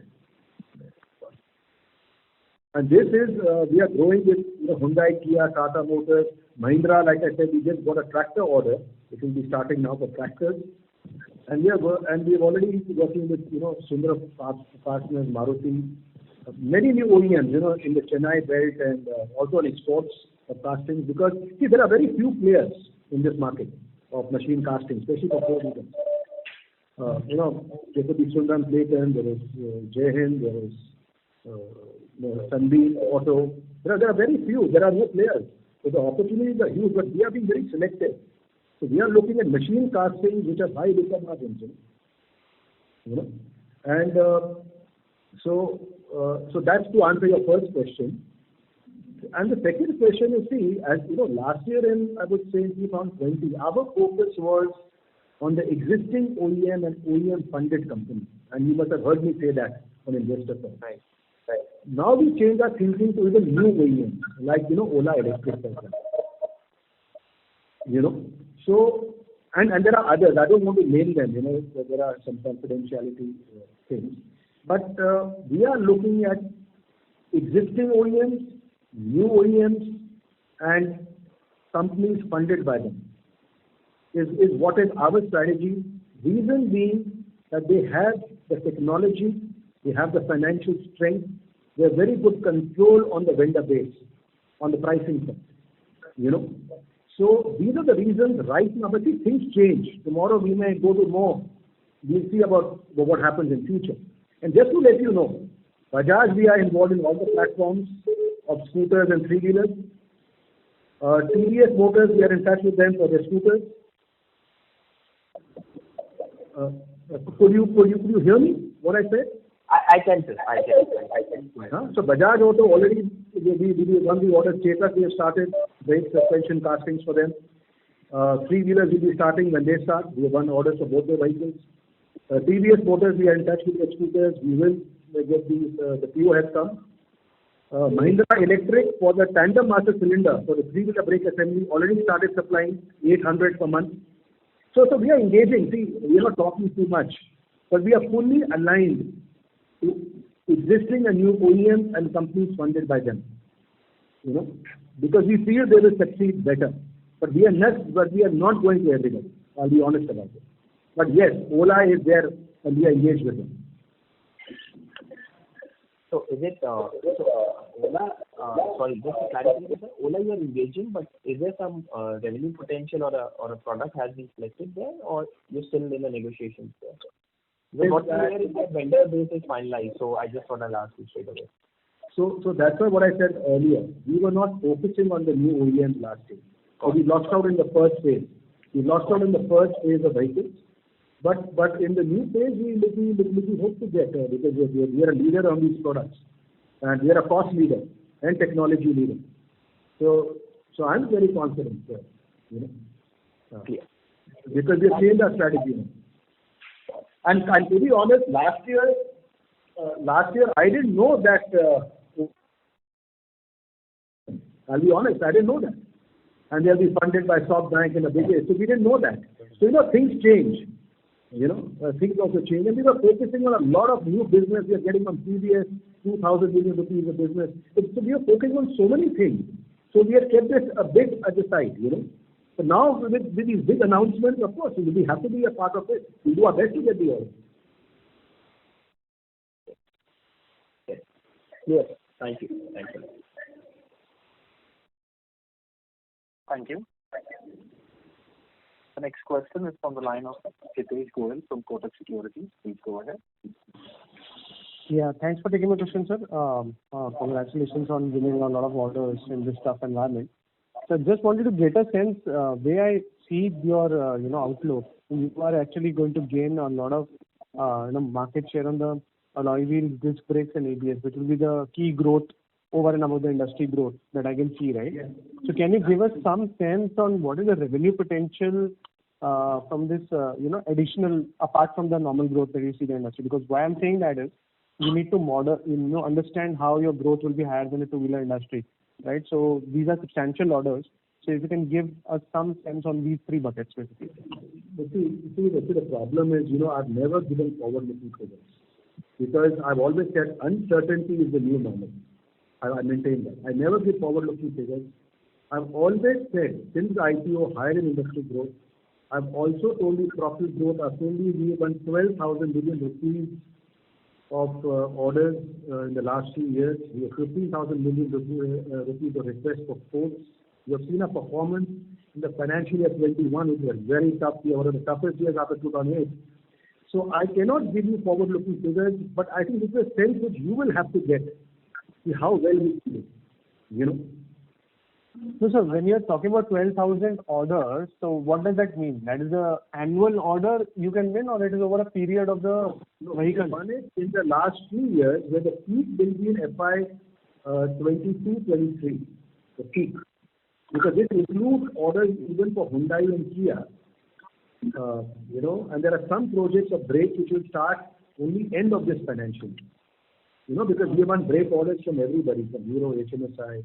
And this is, we are growing with Hyundai, Kia, Tata Motors, Mahindra. Like I said, we just got a tractor order. It will be starting now for tractors. And we have already working with, Sundar Partners, Maruti, many new OEMs, in the Chennai belt and also on exports of castings. Because, see, there are very few players in this market of machine casting, especially for four-wheelers. There could be Sundram Clayton, there is Jai Hind, there is Sandeep Auto. There are very few. There are no players. So the opportunities are huge, but we are being very selective. So we are looking at machine castings which are high EBITDA margins. And so that's to answer your first question. And the second question is, see, as last year in, I would say, 2020, our focus was on the existing OEM and OEM funded companies. And you must have heard me say that on Investor Call. Right. Now we change our thinking to even new OEMs, like, Ola Electric, for example. So, and there are others. I don't want to name them, there are some confidentiality things. But we are looking at existing OEMs, new OEMs, and companies funded by them. Is what is our strategy. Reason being that they have the technology, they have the financial strength, they have very good control on the vendor base, on the pricing side. So these are the reasons right now. But see, things change. Tomorrow we may go to more we'll see about what happens in future. And just to let you know, Bajaj, we are involved in all the platforms of scooters and three-wheelers. TVS Motors, we are in touch with them for their scooters. Could you hear me, what I said? I can, sir. I can. So Bajaj Auto already, we won the order. Chetak, we have started brake suspension castings for them. Three-wheelers will be starting when they start. We have won orders for both the vehicles. TVS Motors, we are in touch with the scooters. We will get the PO has come. Mahindra Electric for the tandem master cylinder for the three-wheeler brake assembly already started supplying 800 per month. So we are engaging. See, we are not talking too much, but we are fully aligned to existing and new OEMs and companies funded by them. Because we feel they will succeed better. But we are not going to everybody. I'll be honest about it. But yes, Ola is there and we are engaged with them. So is it Ola? Sorry, just to clarify, sir. Ola you are engaging, but is there some revenue potential or a product has been selected there, or you're still in the negotiations there? Because what we hear is that vendor base is finalized, so I just thought I'll ask you straight away. So that's why what I said earlier. We were not focusing on the new OEMs last year. So we lost out in the first phase. We lost out in the first phase of vehicles. But in the new phase, we hope to get because we are a leader on these products, and we are a cost leader and technology leader. So I'm very confident, sir. Because we have changed our strategy now. And to be honest, last year I didn't know that. I'll be honest, I didn't know that. And they'll be funded by SoftBank in a big way. So we didn't know that. So things change. Things also change. And we were focusing on a lot of new business. We are getting from TVS 2,000 million rupees of business. So we are focusing on so many things. So we have kept this a bit at the side, So now with these big announcements, of course, we have to be a part of it. We'll do our best to get the order. Yes. Thank you. Thank you. The next question is from the line of Hitesh Goel from Kotak Securities. Please go ahead. Yeah, thanks for taking my question, sir. Congratulations on winning a lot of orders in this tough environment. So just wanted to get a sense, where I see your outlook. You are actually going to gain a lot of market share on the alloy wheels, disc brakes, and ABS, which will be the key growth over and above the industry growth that I can see, right? Yes. So can you give us some sense on what is the revenue potential from this, additional, apart from the normal growth that you see in the industry? Because why I'm saying that is, you need to understand how your growth will be higher than the two-wheeler industry, right? So these are substantial orders. So if you can give us some sense on these three buckets, basically. The problem is, I've never given forward-looking figures because I've always said uncertainty is the new normal. I maintain that. I never give forward-looking figures. I've always said, since the IPO, higher in industry growth. I've also told you profit growth. I've told you we have won 12,000 million rupees of orders in the last 2 years. We have 15,000 million rupees of requests for quotes. You have seen a performance in the financial year 21, which was very tough year, one of the toughest years after 2008. So I cannot give you forward-looking figures, but I think it's a sense which you will have to get. See how well we do, So, sir, when you're talking about 12,000 orders, so what does that mean? That is an annual order you can win, or it is over a period of the vehicle? One is in the last 2 years, where the peak will be in FY 22-23, the peak. Because this includes orders even for Hyundai and Kia. And there are some projects of brakes which will start only end of this financial year. Because we want brake orders from everybody, from Euro, HMSI.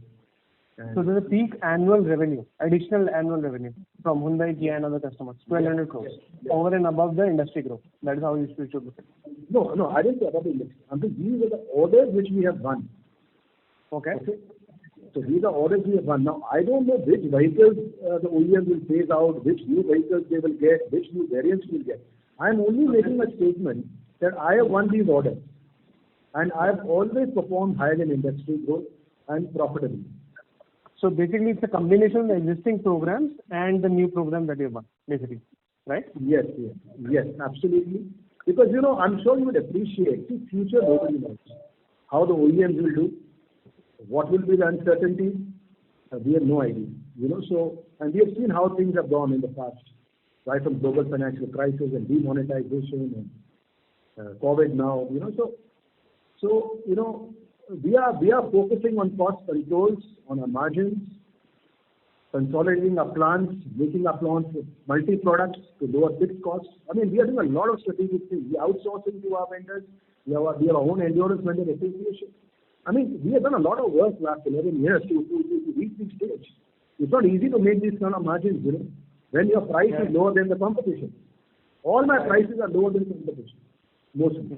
So there's a peak annual revenue, additional annual revenue from Hyundai, Kia and other customers, 1,200 crores, over and above the industry growth. That is how you should look at it. No, I didn't say above the industry. I'm saying these are the orders which we have won. Okay. So these are orders we have won. Now, I don't know which vehicles the OEM will phase out, which new vehicles they will get, which new variants we will get. I'm only making a statement that I have won these orders. And I have always performed higher in industry growth and profitably. So basically, it's a combination of the existing programs and the new program that you have won, basically, right? Yes, absolutely. Because, I'm sure you would appreciate, see, future nobody knows. How the OEMs will do, what will be the uncertainty, we have no idea. And we have seen how things have gone in the past, right from global financial crisis and demonetization and COVID now, we are focusing on cost controls, on our margins, consolidating our plants, making our plants multi-products to lower fixed costs. We are doing a lot of strategic things. We are outsourcing to our vendors. We have our own endurance vendor association. We have done a lot of work last 11 years to reach this stage. It's not easy to make these kind of margins, when your price is lower than the competition. All my prices are lower than competition, mostly.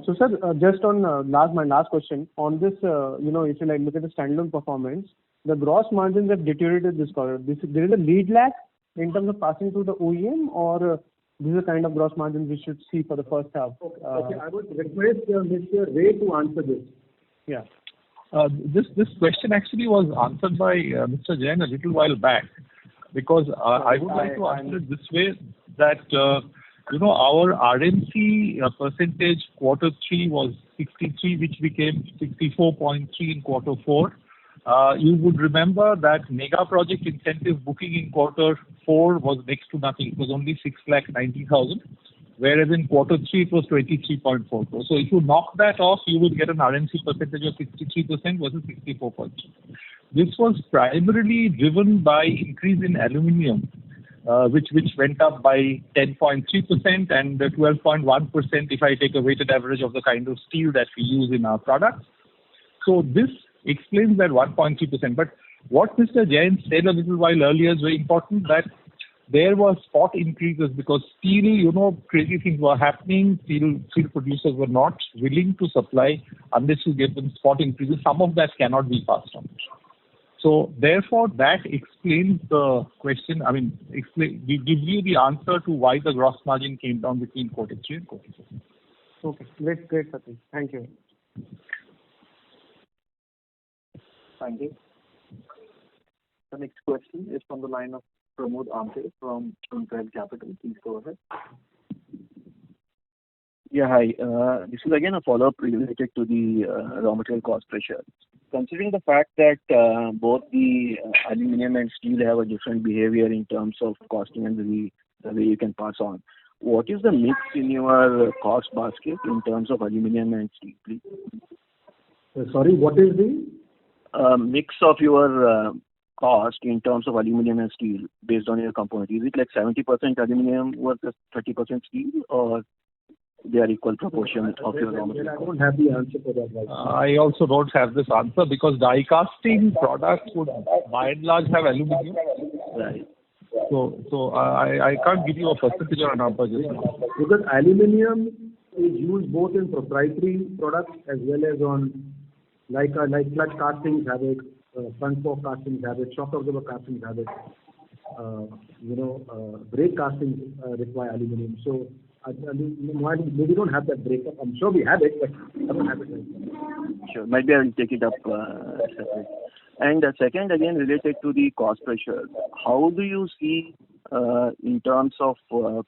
So, sir, just on my last question on this, if you look at the standalone performance, the gross margins have deteriorated this quarter. There is a lead lag in terms of passing through the OEM, or this is the kind of gross margin we should see for the first half. Okay. I would request Mr. Ray to answer this. Yeah. This question actually was answered by Mr. Jain a little while back, because I would like to answer it this way, that our RMC percentage quarter 3 was 63, which became 64.3 in quarter 4. You would remember that mega project incentive booking in quarter 4 was next to nothing. It was only 6,90,000, whereas in quarter 3 it was 23.4. So if you knock that off, you will get an RMC percentage of 63% versus 64.3. This was primarily driven by increase in aluminium, which went up by 10.3% and 12.1% if I take a weighted average of the kind of steel that we use in our products. So this explains that 1.3%. But what Mr. Jain said a little while earlier is very important, that there were spot increases because steel, crazy things were happening. Steel producers were not willing to supply unless you give them spot increases. Some of that cannot be passed on. So therefore, that explains the question. We give you the answer to why the gross margin came down between quarter 3 and quarter 4. Okay, great, Sachin. Thank you. Thank you. The next question is from the line of Pramod Amte from Untitled Chapter. Please go ahead. Yeah, hi. This is again a follow-up related to the raw material cost pressure. Considering the fact that both the aluminum and steel have a different behavior in terms of costing and the way you can pass on, what is the mix in your cost basket in terms of aluminum and steel, please? Sorry, what is the? Mix of your cost in terms of aluminum and steel based on your component. Is it like 70% aluminum versus 30% steel, or they are equal proportion of your raw material? I don't have the answer for that right now. I also don't have this answer because die casting products would by and large have aluminum. Right. So I can't give you a percentage or a number just now. Because aluminum is used both in proprietary products as well as on like clutch castings have it, front fork castings have it, shock absorber castings have it. Brake castings require aluminum. So we don't have that breakup. I'm sure we have it, but I don't have it right now. Sure. Maybe I will take it up separately. And second, again, related to the cost pressure, how do you see in terms of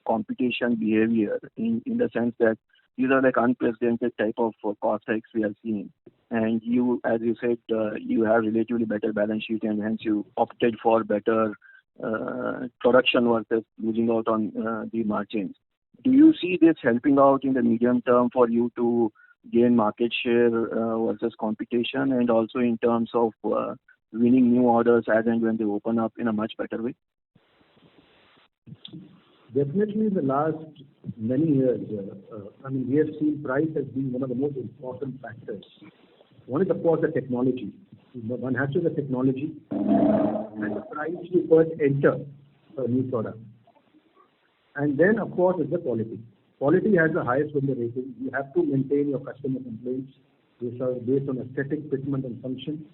competition behavior in the sense that these are like unprecedented type of cost hikes we are seeing, and you, as you said, you have relatively better balance sheet and hence you opted for better production versus losing out on the margins. Do you see this helping out in the medium term for you to gain market share versus competition, and also in terms of winning new orders as and when they open up in a much better way? Definitely in the last many years, we have seen price as being one of the most important factors. One is, of course, the technology. One has to have the technology and the price you first enter a new product. And then, of course, is the quality. Quality has the highest vendor rating. You have to maintain your customer complaints which are based on aesthetic, fitment and function,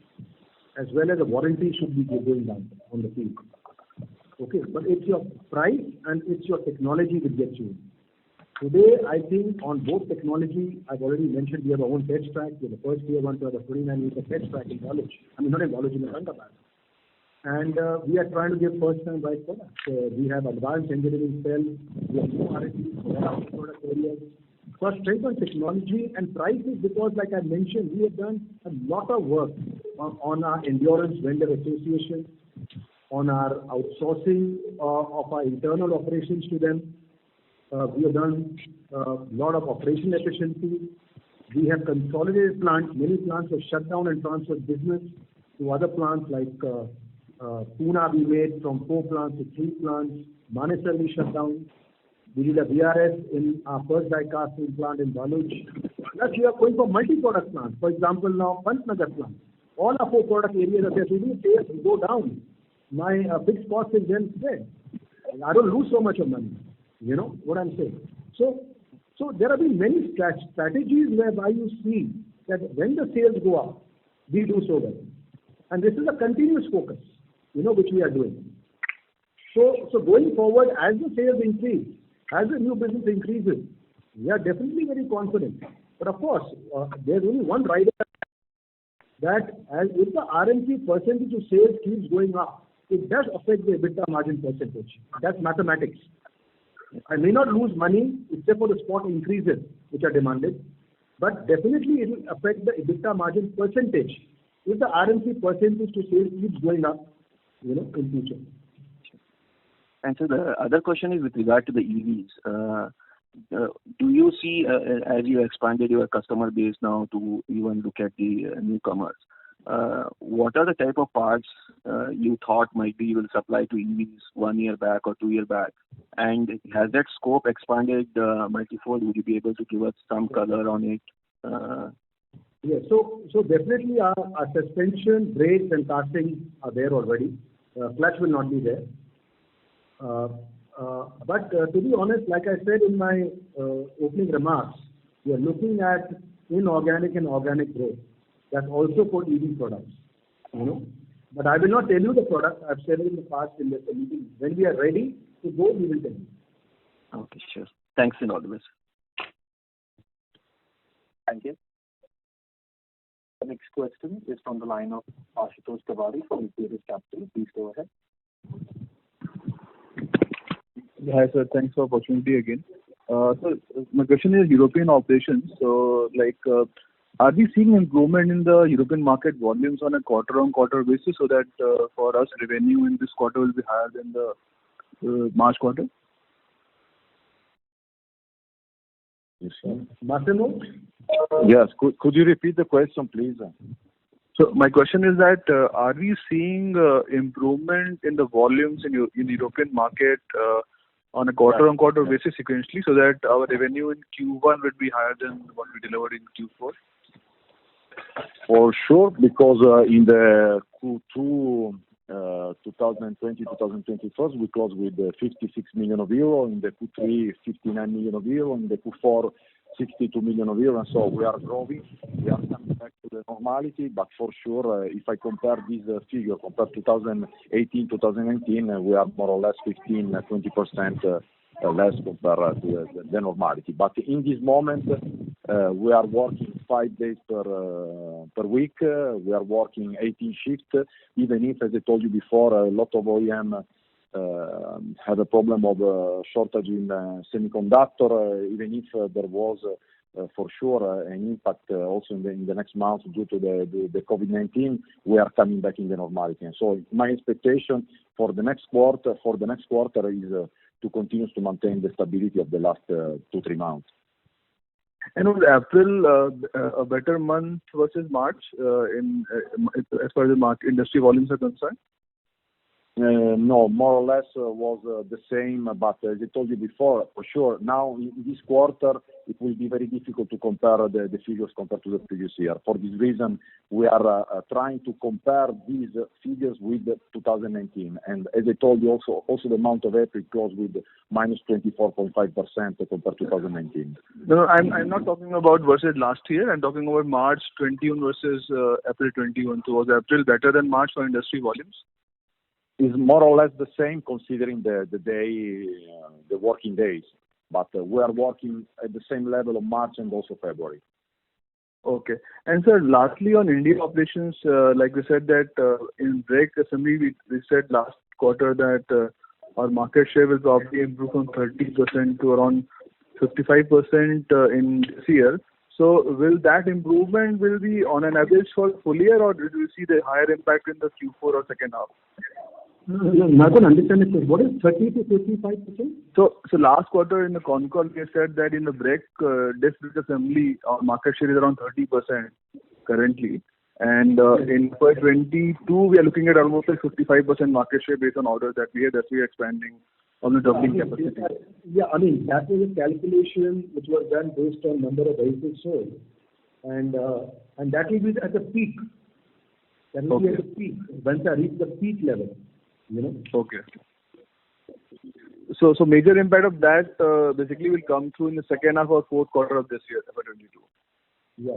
as well as the warranty should be going down on the field. Okay, but it's your price and it's your technology that gets you. Today, I think on both technology, I've already mentioned we have our own test track. We're the first tier one to have a 29 meter test track in knowledge. Not in knowledge, in Aurangabad. and we are trying to give first-time right products. We have advanced engineering cell, we have new R&D, product areas. For strength on technology and prices, because like I mentioned, we have done a lot of work on our endurance vendor association, on our outsourcing of our internal operations to them. We have done a lot of operation efficiency. We have consolidated plants. Many plants were shut down and transferred business to other plants like Pune we made from 4 plants to 3 plants. Manesar we shut down. We did a VRS in our first die casting plant in Baluch. Plus we are going for multi-product plants. For example, now Pantnagar plant. All our 4 product areas are there. So even sales go down, my fixed cost is then spread. I don't lose so much of money. You know what I'm saying? So there have been many strategies whereby you see that when the sales go up, we do so well. And this is a continuous focus, which we are doing. So going forward, as the sales increase, as the new business increases, we are definitely very confident. But of course, there's only one rider that if the RMC percentage of sales keeps going up, it does affect the EBITDA margin percentage. That's mathematics. I may not lose money except for the spot increases which are demanded, but definitely it will affect the EBITDA margin percentage if the RMC percentage to sales keeps going up, in future. And so the other question is with regard to the EVs. Do you see, as you expanded your customer base now to even look at the newcomers, what are the type of parts you thought might be you will supply to EVs 1 year back or 2 years back? And has that scope expanded multifold? Would you be able to give us some color on it? Yes, so definitely our suspension, brakes and casting are there already. Clutch will not be there. But to be honest, like I said in my opening remarks, we are looking at inorganic and organic growth. That's also for EV products, But I will not tell you the product. I've said it in the past in the meeting. When we are ready to go, we will tell you. Okay, sure. Thanks and all the best. Thank you. The next question is from the line of Ashutosh Tiwari from Untitled Chapter. Please go ahead. Hi, sir. Thanks for the opportunity again. So my question is European operations. So, are we seeing improvement in the European market volumes on a quarter-on-quarter basis so that for us revenue in this quarter will be higher than the March quarter? Yes, sir. Massimo? Yes. Could you repeat the question, please? So my question is that are we seeing improvement in the volumes in the European market on a quarter-on-quarter basis sequentially so that our revenue in Q1 would be higher than what we delivered in Q4? For sure, because in the Q2 2020-2021, we closed with 56 million euro, in the Q3 59 million euro, in the Q4 62 million euro, and so we are growing. We are coming back to the normality, but for sure, if I compare this figure compared to 2018-2019, we are more or less 15-20% less compared to the normality. But in this moment, we are working 5 days per week. We are working 18 shifts, even if, as I told you before, a lot of OEM had a problem of shortage in semiconductor. Even if there was for sure an impact also in the next month due to the COVID-19, we are coming back in the normality. And so my expectation for the next quarter is to continue to maintain the stability of the last 2-3 months. And was April a better month versus March as far as the industry volumes are concerned? No, more or less was the same, but as I told you before, for sure, now in this quarter, it will be very difficult to compare the figures compared to the previous year. For this reason, we are trying to compare these figures with 2019. And as I told you also the month of April closed with minus 24.5% compared to 2019. No, I'm not talking about versus last year. I'm talking about March 21 versus April 21. So was April better than March for industry volumes? Is more or less the same considering the working days, but we are working at the same level of March and also February. Okay. And sir, lastly on India operations, like we said that in brake assembly, we said last quarter that our market share will probably improve from 30% to around 55% in this year. So will that improvement will be on an average for full year, or do you see the higher impact in the Q4 or second half? Not going to understand it. What is 30 to 55%? So last quarter in the con call, we said that in the brake disc brake assembly, our market share is around 30% currently. And in FY22, we are looking at almost like 55% market share based on orders that we are expanding on the doubling capacity. Yeah, I mean, that was a calculation which was done based on number of vehicles sold. And that will be at the peak. That will be at the peak, once I reach the peak level, you know. Okay. So major impact of that basically will come through in the second half or fourth quarter of this year, FY22. Yeah.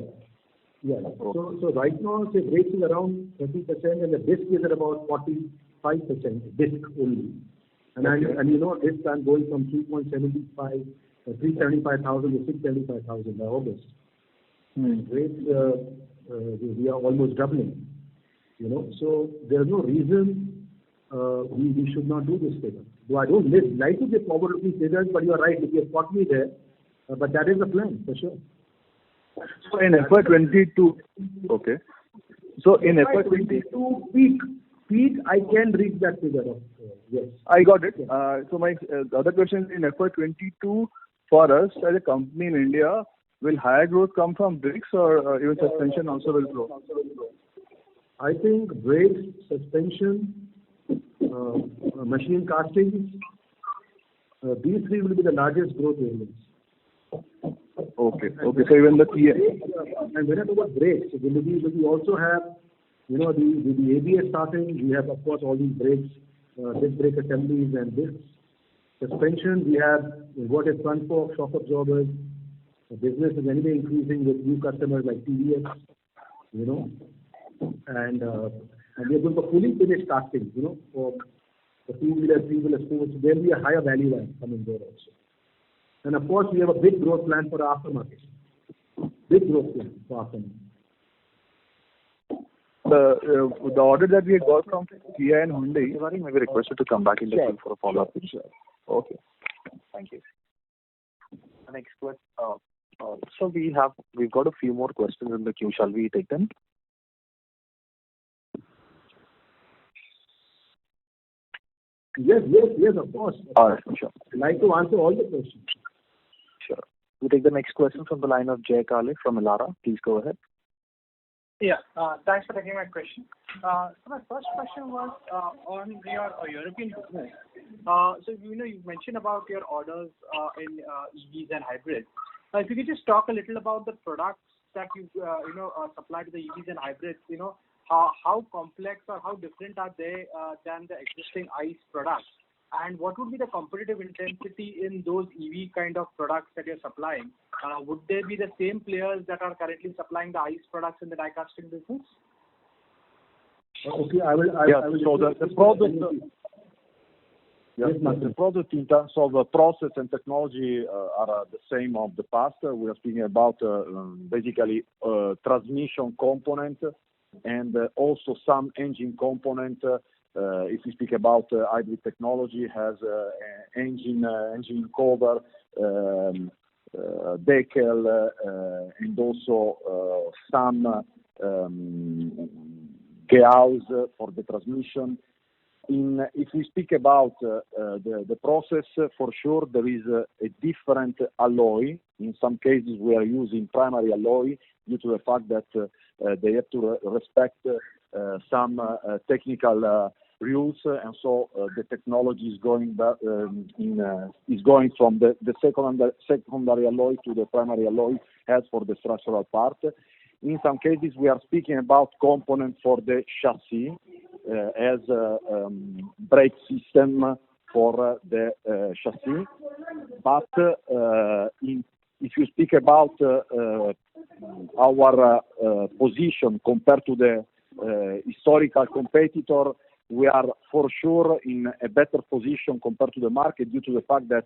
Yeah. So right now, say brakes is around 30% and the disc is at about 45%, disc only. And you know, disc I'm going from 375,000 to 675,000 by August. Brakes, we are almost doubling, you know. So there's no reason we should not do this figure. Though I don't like to give forward-looking figures, but you are right, if you have caught me there. But that is the plan, for sure. So in FY22, okay. So in FY22 peak, I can reach that figure of, yes. I got it. So my other question is in FY22 for us as a company in India, will higher growth come from brakes or even suspension also will grow? I think brakes, suspension, machine castings, these three will be the largest growth areas. Okay. So even the key. And when I talk about brakes, we also have, you know, the ABS starting. We have, of course, all these brakes, disc brake assemblies and discs. Suspension, we have inverted front fork, shock absorbers. The business is anyway increasing with new customers like TVS, you know. And we are going for fully finished castings, you know, for the two-wheeler, three-wheeler sports. There will be a higher value line coming there also. And of course, we have a big growth plan for the aftermarket. Big growth plan for aftermarket. The order that we had got from Kia and Hyundai. May we request you to come back in the queue for a follow-up? Sure. Okay. Thank you. The next question. So we've got a few more questions in the queue. Shall we take them? Yes, of course. All right, sure. I'd like to answer all the questions. Sure. We take the next question from the line of Jay Kale from Elara. Please go ahead. Yeah, thanks for taking my question. So my first question was on your European business. So you know, you mentioned about your orders in EVs and hybrids. If you could just talk a little about the products that you supply to the EVs and hybrids. You know, how complex or how different are they than the existing ICE products? And what would be the competitive intensity in those EV kind of products that you're supplying? Would they be the same players that are currently supplying the ICE products in the die casting business? Okay, I will. So the product. The product in terms of process and technology are the same of the past. We are speaking about basically transmission component and also some engine component. If we speak about hybrid technology, has engine cover, decal, and also some gearhouse for the transmission. If we speak about the process, for sure there is a different alloy. In some cases we are using primary alloy due to the fact that they have to respect some technical rules, and so the technology is going from the secondary alloy to the primary alloy as for the structural part. In some cases we are speaking about components for the chassis as brake system for the chassis. But if you speak about our position compared to the historical competitor, we are for sure in a better position compared to the market due to the fact that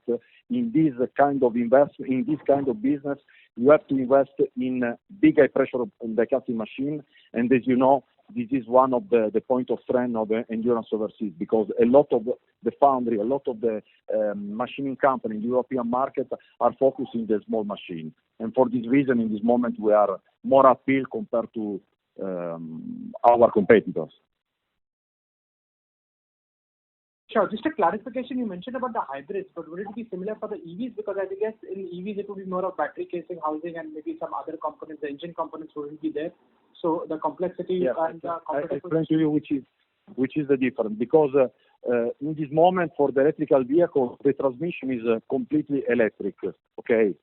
in this kind of investment, in this kind of business, you have to invest in big high pressure die casting machine, and as you know, this is one of the point of strength of Endurance Overseas, because a lot of the foundry, a lot of the machining company in the European market are focusing the small machine. And for this reason, in this moment, we are more appeal compared to our competitors. Sure. Just a clarification, you mentioned about the hybrids, but would it be similar for the EVs? Because I guess in EVs it would be more of battery casing, housing, and maybe some other components. The engine components wouldn't be there. So the complexity and the I explain to you which is the difference. Because in this moment for the electrical vehicle, the transmission is completely electric. Okay,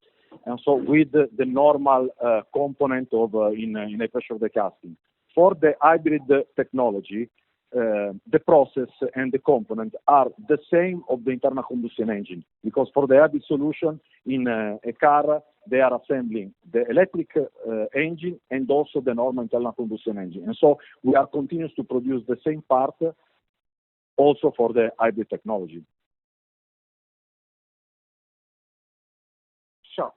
and so with the normal component of in a pressure die casting. For the hybrid technology, the process and the component are the same of the internal combustion engine, because for the hybrid solution in a car, they are assembling the electric engine and also the normal internal combustion engine. And so we are continuous to produce the same part also for the hybrid technology. Sure.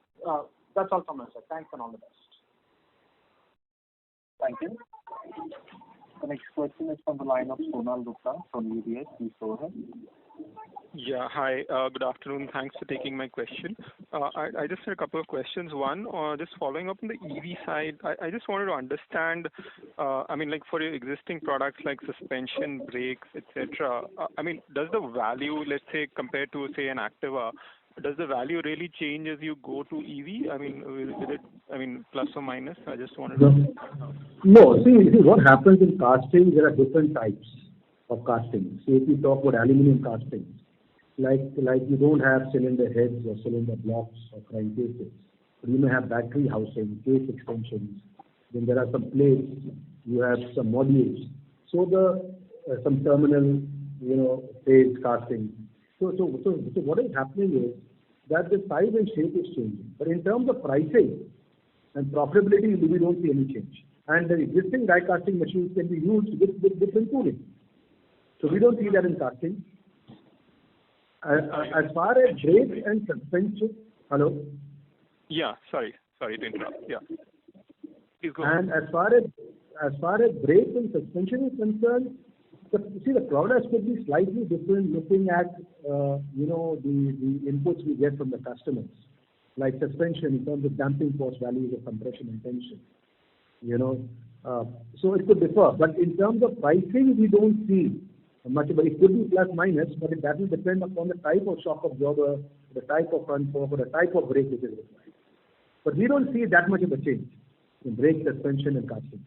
That's all from my side. Thanks and all the best. Thank you. The next question is from the line of Sonal Gupta from UBS. Please go ahead. Yeah, hi. Good afternoon. Thanks for taking my question. I just had a couple of questions. One, just following up on the EV side, I just wanted to understand, I mean, like for your existing products like suspension, brakes, etc. I mean, does the value, let's say, compared to, say, an Activa, does the value really change as you go to EV? I mean, will it, I mean, plus or minus? I just wanted to... No, see, what happens in casting, there are different types of casting. So if you talk about aluminum casting, like you don't have cylinder heads or cylinder blocks or crankcases. You may have battery housing, case extensions. Then there are some plates. You have some modules. So some terminal, phase casting. So what is happening is that the size and shape is changing. But in terms of pricing and profitability, we don't see any change. And the existing die casting machines can be used with different tooling. So we don't see that in casting. As far as brakes and suspension, hello? Yeah, sorry to interrupt. Yeah. Please go And ahead. as far as brakes and suspension is concerned, the products could be slightly different looking at the inputs we get from the customers, like suspension in terms of damping force values of compression and tension. So it could differ, but in terms of pricing, we don't see much, but it could be plus minus, but that will depend upon the type of shock absorber, the type of front fork, or the type of brake which is required. But we don't see that much of a change in brake, suspension, and casting.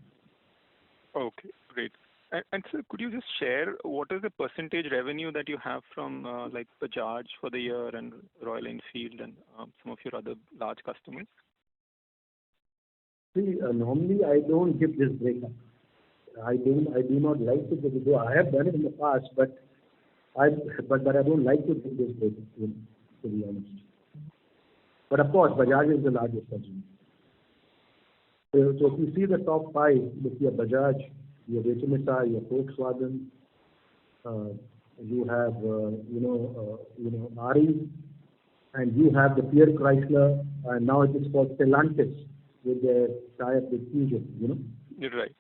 Okay, great. And sir, could you just share what is the percentage revenue that you have from like Bajaj for the year and Royal Enfield and some of your other large customers? See, normally I don't give this breakup. I do not like to give it. I have done it in the past, but I don't like to give this breakup, to be honest. But of course, Bajaj is the largest customer. So if you see the top five, look, you have Bajaj, you have HMSI, you have Volkswagen, you have RE, and you have the Pierre Chrysler, and now it is called Stellantis with their tie-up with Fusion. You're right.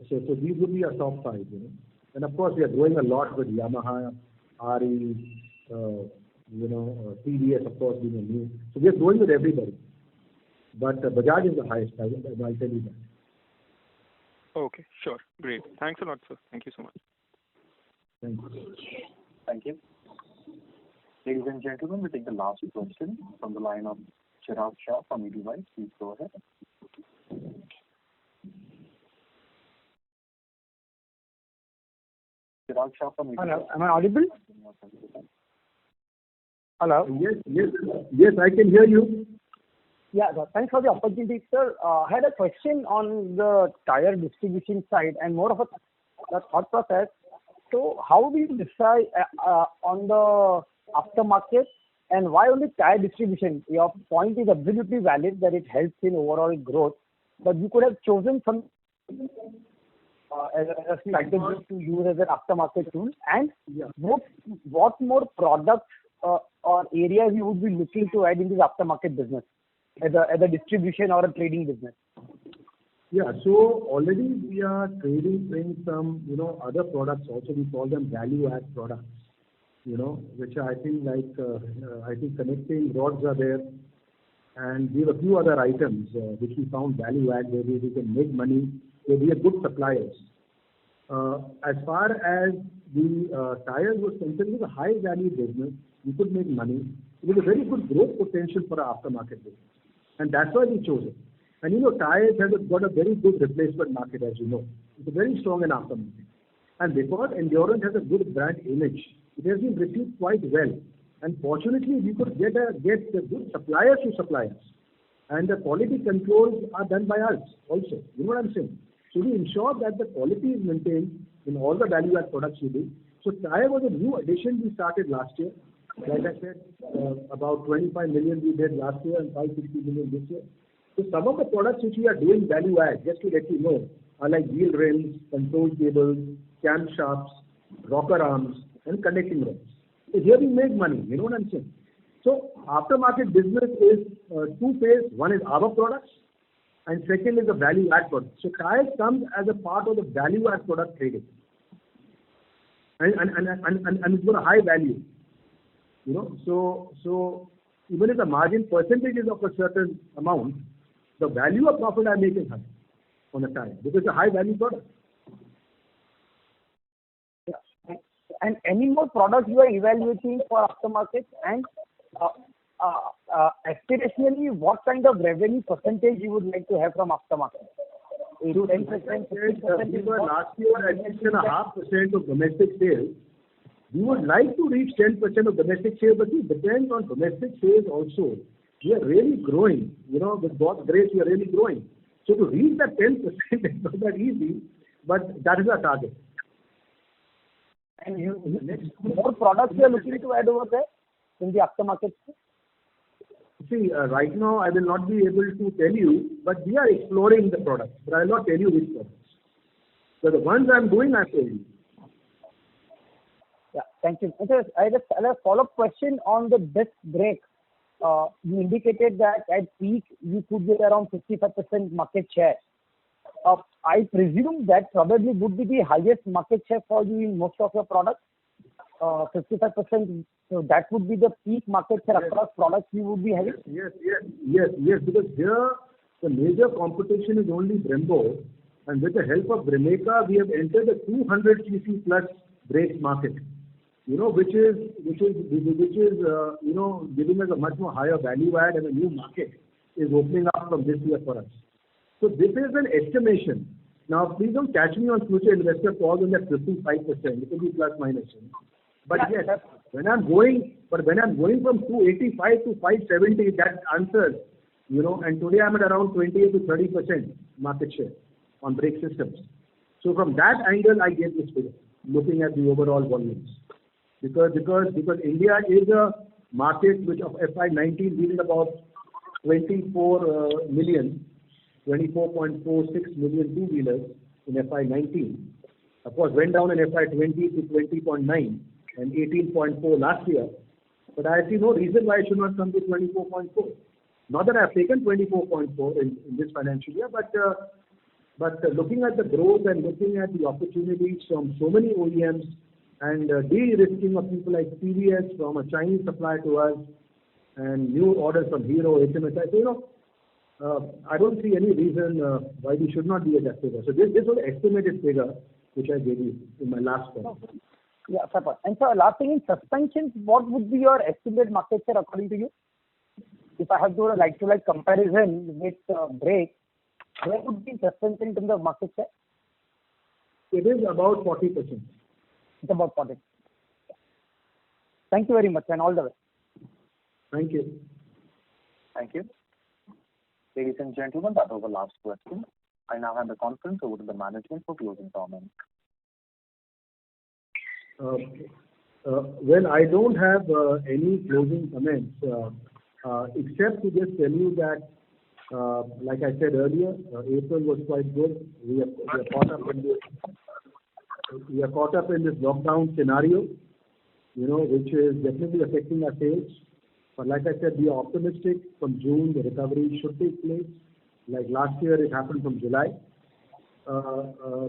So these would be our top five. And of course, we are growing a lot with Yamaha, RE, TVS, of course, being a new. So we are growing with everybody. But Bajaj is the highest, I'll tell you that. Okay, sure. Great. Thanks a lot, sir. Thank you so much. Thank you. Thank you. Ladies and gentlemen, we take the last question from the line of Chirag Shah from Edelweiss. Please go ahead. Chirag Shah from Edelweiss. Hello, am I audible? Hello? Yes, I can hear you. Yeah, thanks for the opportunity, sir. I had a question on the tire distribution side and more of a thought process. So how do you decide on the aftermarket and why only tire distribution? Your point is absolutely valid that it helps in overall growth, but you could have chosen some as a strategy to use as an aftermarket tool? And what more products or areas you would be looking to add in this aftermarket business as a distribution or a trading business? Yeah, so already we are trading in some, other products also. We call them value-add products, which I think connecting rods are there. And we have a few other items which we found value-add where we can make money, where we are good suppliers. As far as the tires was concerned, it was a high-value business. We could make money. It was a very good growth potential for our aftermarket business. And that's why we chose it. And tires has got a very good replacement market, as you know. It's very strong in aftermarket. And because Endurance has a good brand image, it has been received quite well. And fortunately, we could get good suppliers to supply us. And the quality controls are done by us also. You know what I'm saying? So we ensure that the quality is maintained in all the value-add products we do. So tire was a new addition we started last year. Like I said, about 25 million we did last year and 560 million this year. So some of the products which we are doing value-add, just to let you know, are like wheel rims, control cables, camshafts, rocker arms, and connecting rods. So here we make money. You know what I'm saying? So aftermarket business is two-phase. One is our products, and second is the value-add product. So tires comes as a part of the value-add product trading, and it's got a high value. So even if the margin percentage is of a certain amount, the value of profit I make is high on a tire because it's a high value product. Yeah. And any more products you are evaluating for aftermarket? And aspirationally, what kind of revenue percentage you would like to have from aftermarket? 10%, 50%? We were last year at 6.5% of domestic sales. We would like to reach 10% of domestic sales, but it depends on domestic sales also. We are really growing. With God's grace, we are really growing. So to reach that 10% is not that easy, but that is our target. And more products you are looking to add over there in the aftermarket? See, right now I will not be able to tell you, but we are exploring the products. But I will not tell you which products. So the ones I am doing, I tell you. Yeah, thank you. I have a follow-up question on the disc brake. You indicated that at peak you could get around 55% market share. I presume that probably would be the highest market share for you in most of your products. 55%. So that would be the peak market share across products you would be having. Yes. Because here the major competition is only Brembo, and with the help of Bremeka, we have entered the 200 cc plus brake market. Which is giving us a much more higher value add, and a new market is opening up from this year for us. So this is an estimation. Now, please don't catch me on future investor calls on that 55%. It will be plus minus. But yes, when I'm going from 285 to 570, that answers. And today I'm at around 28 to 30% market share on brake systems. So from that angle, I get this figure, looking at the overall volumes. Because India is a market which of FY19 we did about 24.46 million two-wheelers in FY19. Of course, went down in FY20 to 20.9 and 18.4 last year. But I see no reason why I should not come to 24.4. Not that I have taken 24.4 in this financial year, but looking at the growth and looking at the opportunities from so many OEMs, and de-risking of people like TVS from a Chinese supplier to us, and new orders from Hero, HMSI. So, I don't see any reason why we should not be at that figure. So this was an estimated figure which I gave you in my last call. Yeah, super. And so last thing, in suspensions, what would be your estimated market share according to you? If I have to do a like-to-like comparison with brake, where would be suspension in terms of market share? It is about 40%. It's about 40%. Thank you very much, and all the best. Thank you. Thank you. Ladies and gentlemen, that was the last question. I now hand the conference over to the management for closing comments. Well, I don't have any closing comments, except to just tell you that Like I said earlier, April was quite good. We are caught up in this lockdown scenario, which is definitely affecting our sales. But like I said, we are optimistic. From June, the recovery should take place. Like last year, it happened from July,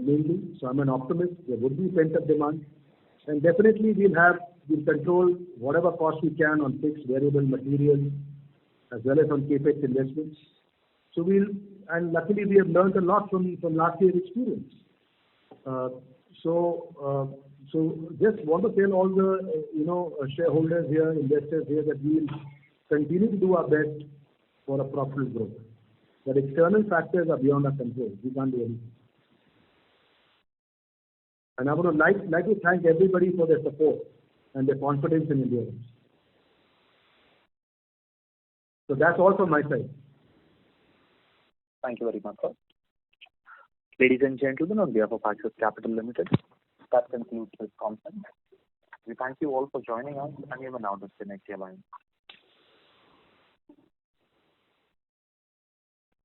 mainly. So I'm an optimist. There would be pent-up demand. And definitely we'll control whatever cost we can on fixed variable materials as well as on capex investments. And luckily we have learned a lot from last year's experience. So just want to tell all the shareholders here, investors here, that we will continue to do our best for a profitable growth. But external factors are beyond our control. We can't do anything. And I would like to thank everybody for their support and their confidence in endurance. So that's all from my side. Thank you very much, sir. Ladies and gentlemen, on behalf of Axis Capital Limited, that concludes this conference. We thank you all for joining us, and you may now disconnect your line.